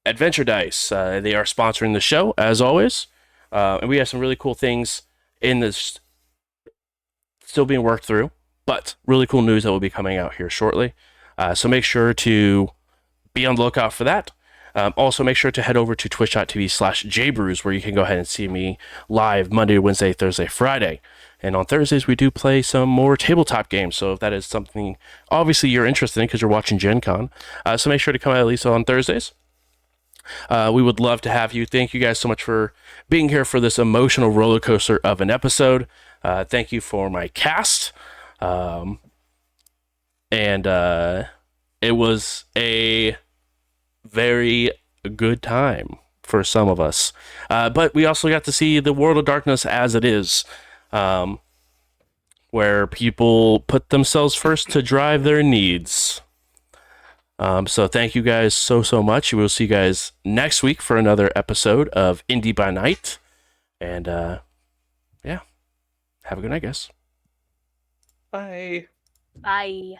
Adventure Dice. They are sponsoring the show, as always. And we have some really cool things in this still being worked through, but really cool news that will be coming out here shortly. So make sure to be on the lookout for that. Also, make sure to head over to twitch.tv/jbrews, where you can go ahead and see me live Monday, Wednesday, Thursday, Friday. And on Thursdays, we do play some more tabletop games. So if that is something, obviously, you're interested in because you're watching Gen Con. So make sure to come out at least on Thursdays. We would love to have you. Thank you guys so much for being here for this emotional roller coaster of an episode. Thank you for my cast. And it was a very good time for some of us. But we also got to see the world of darkness as it is, where people put themselves first to drive their needs. So thank you guys so much. We will see you guys next week for another episode of Indy by Night. And yeah, have a good night, guys. Bye. Bye.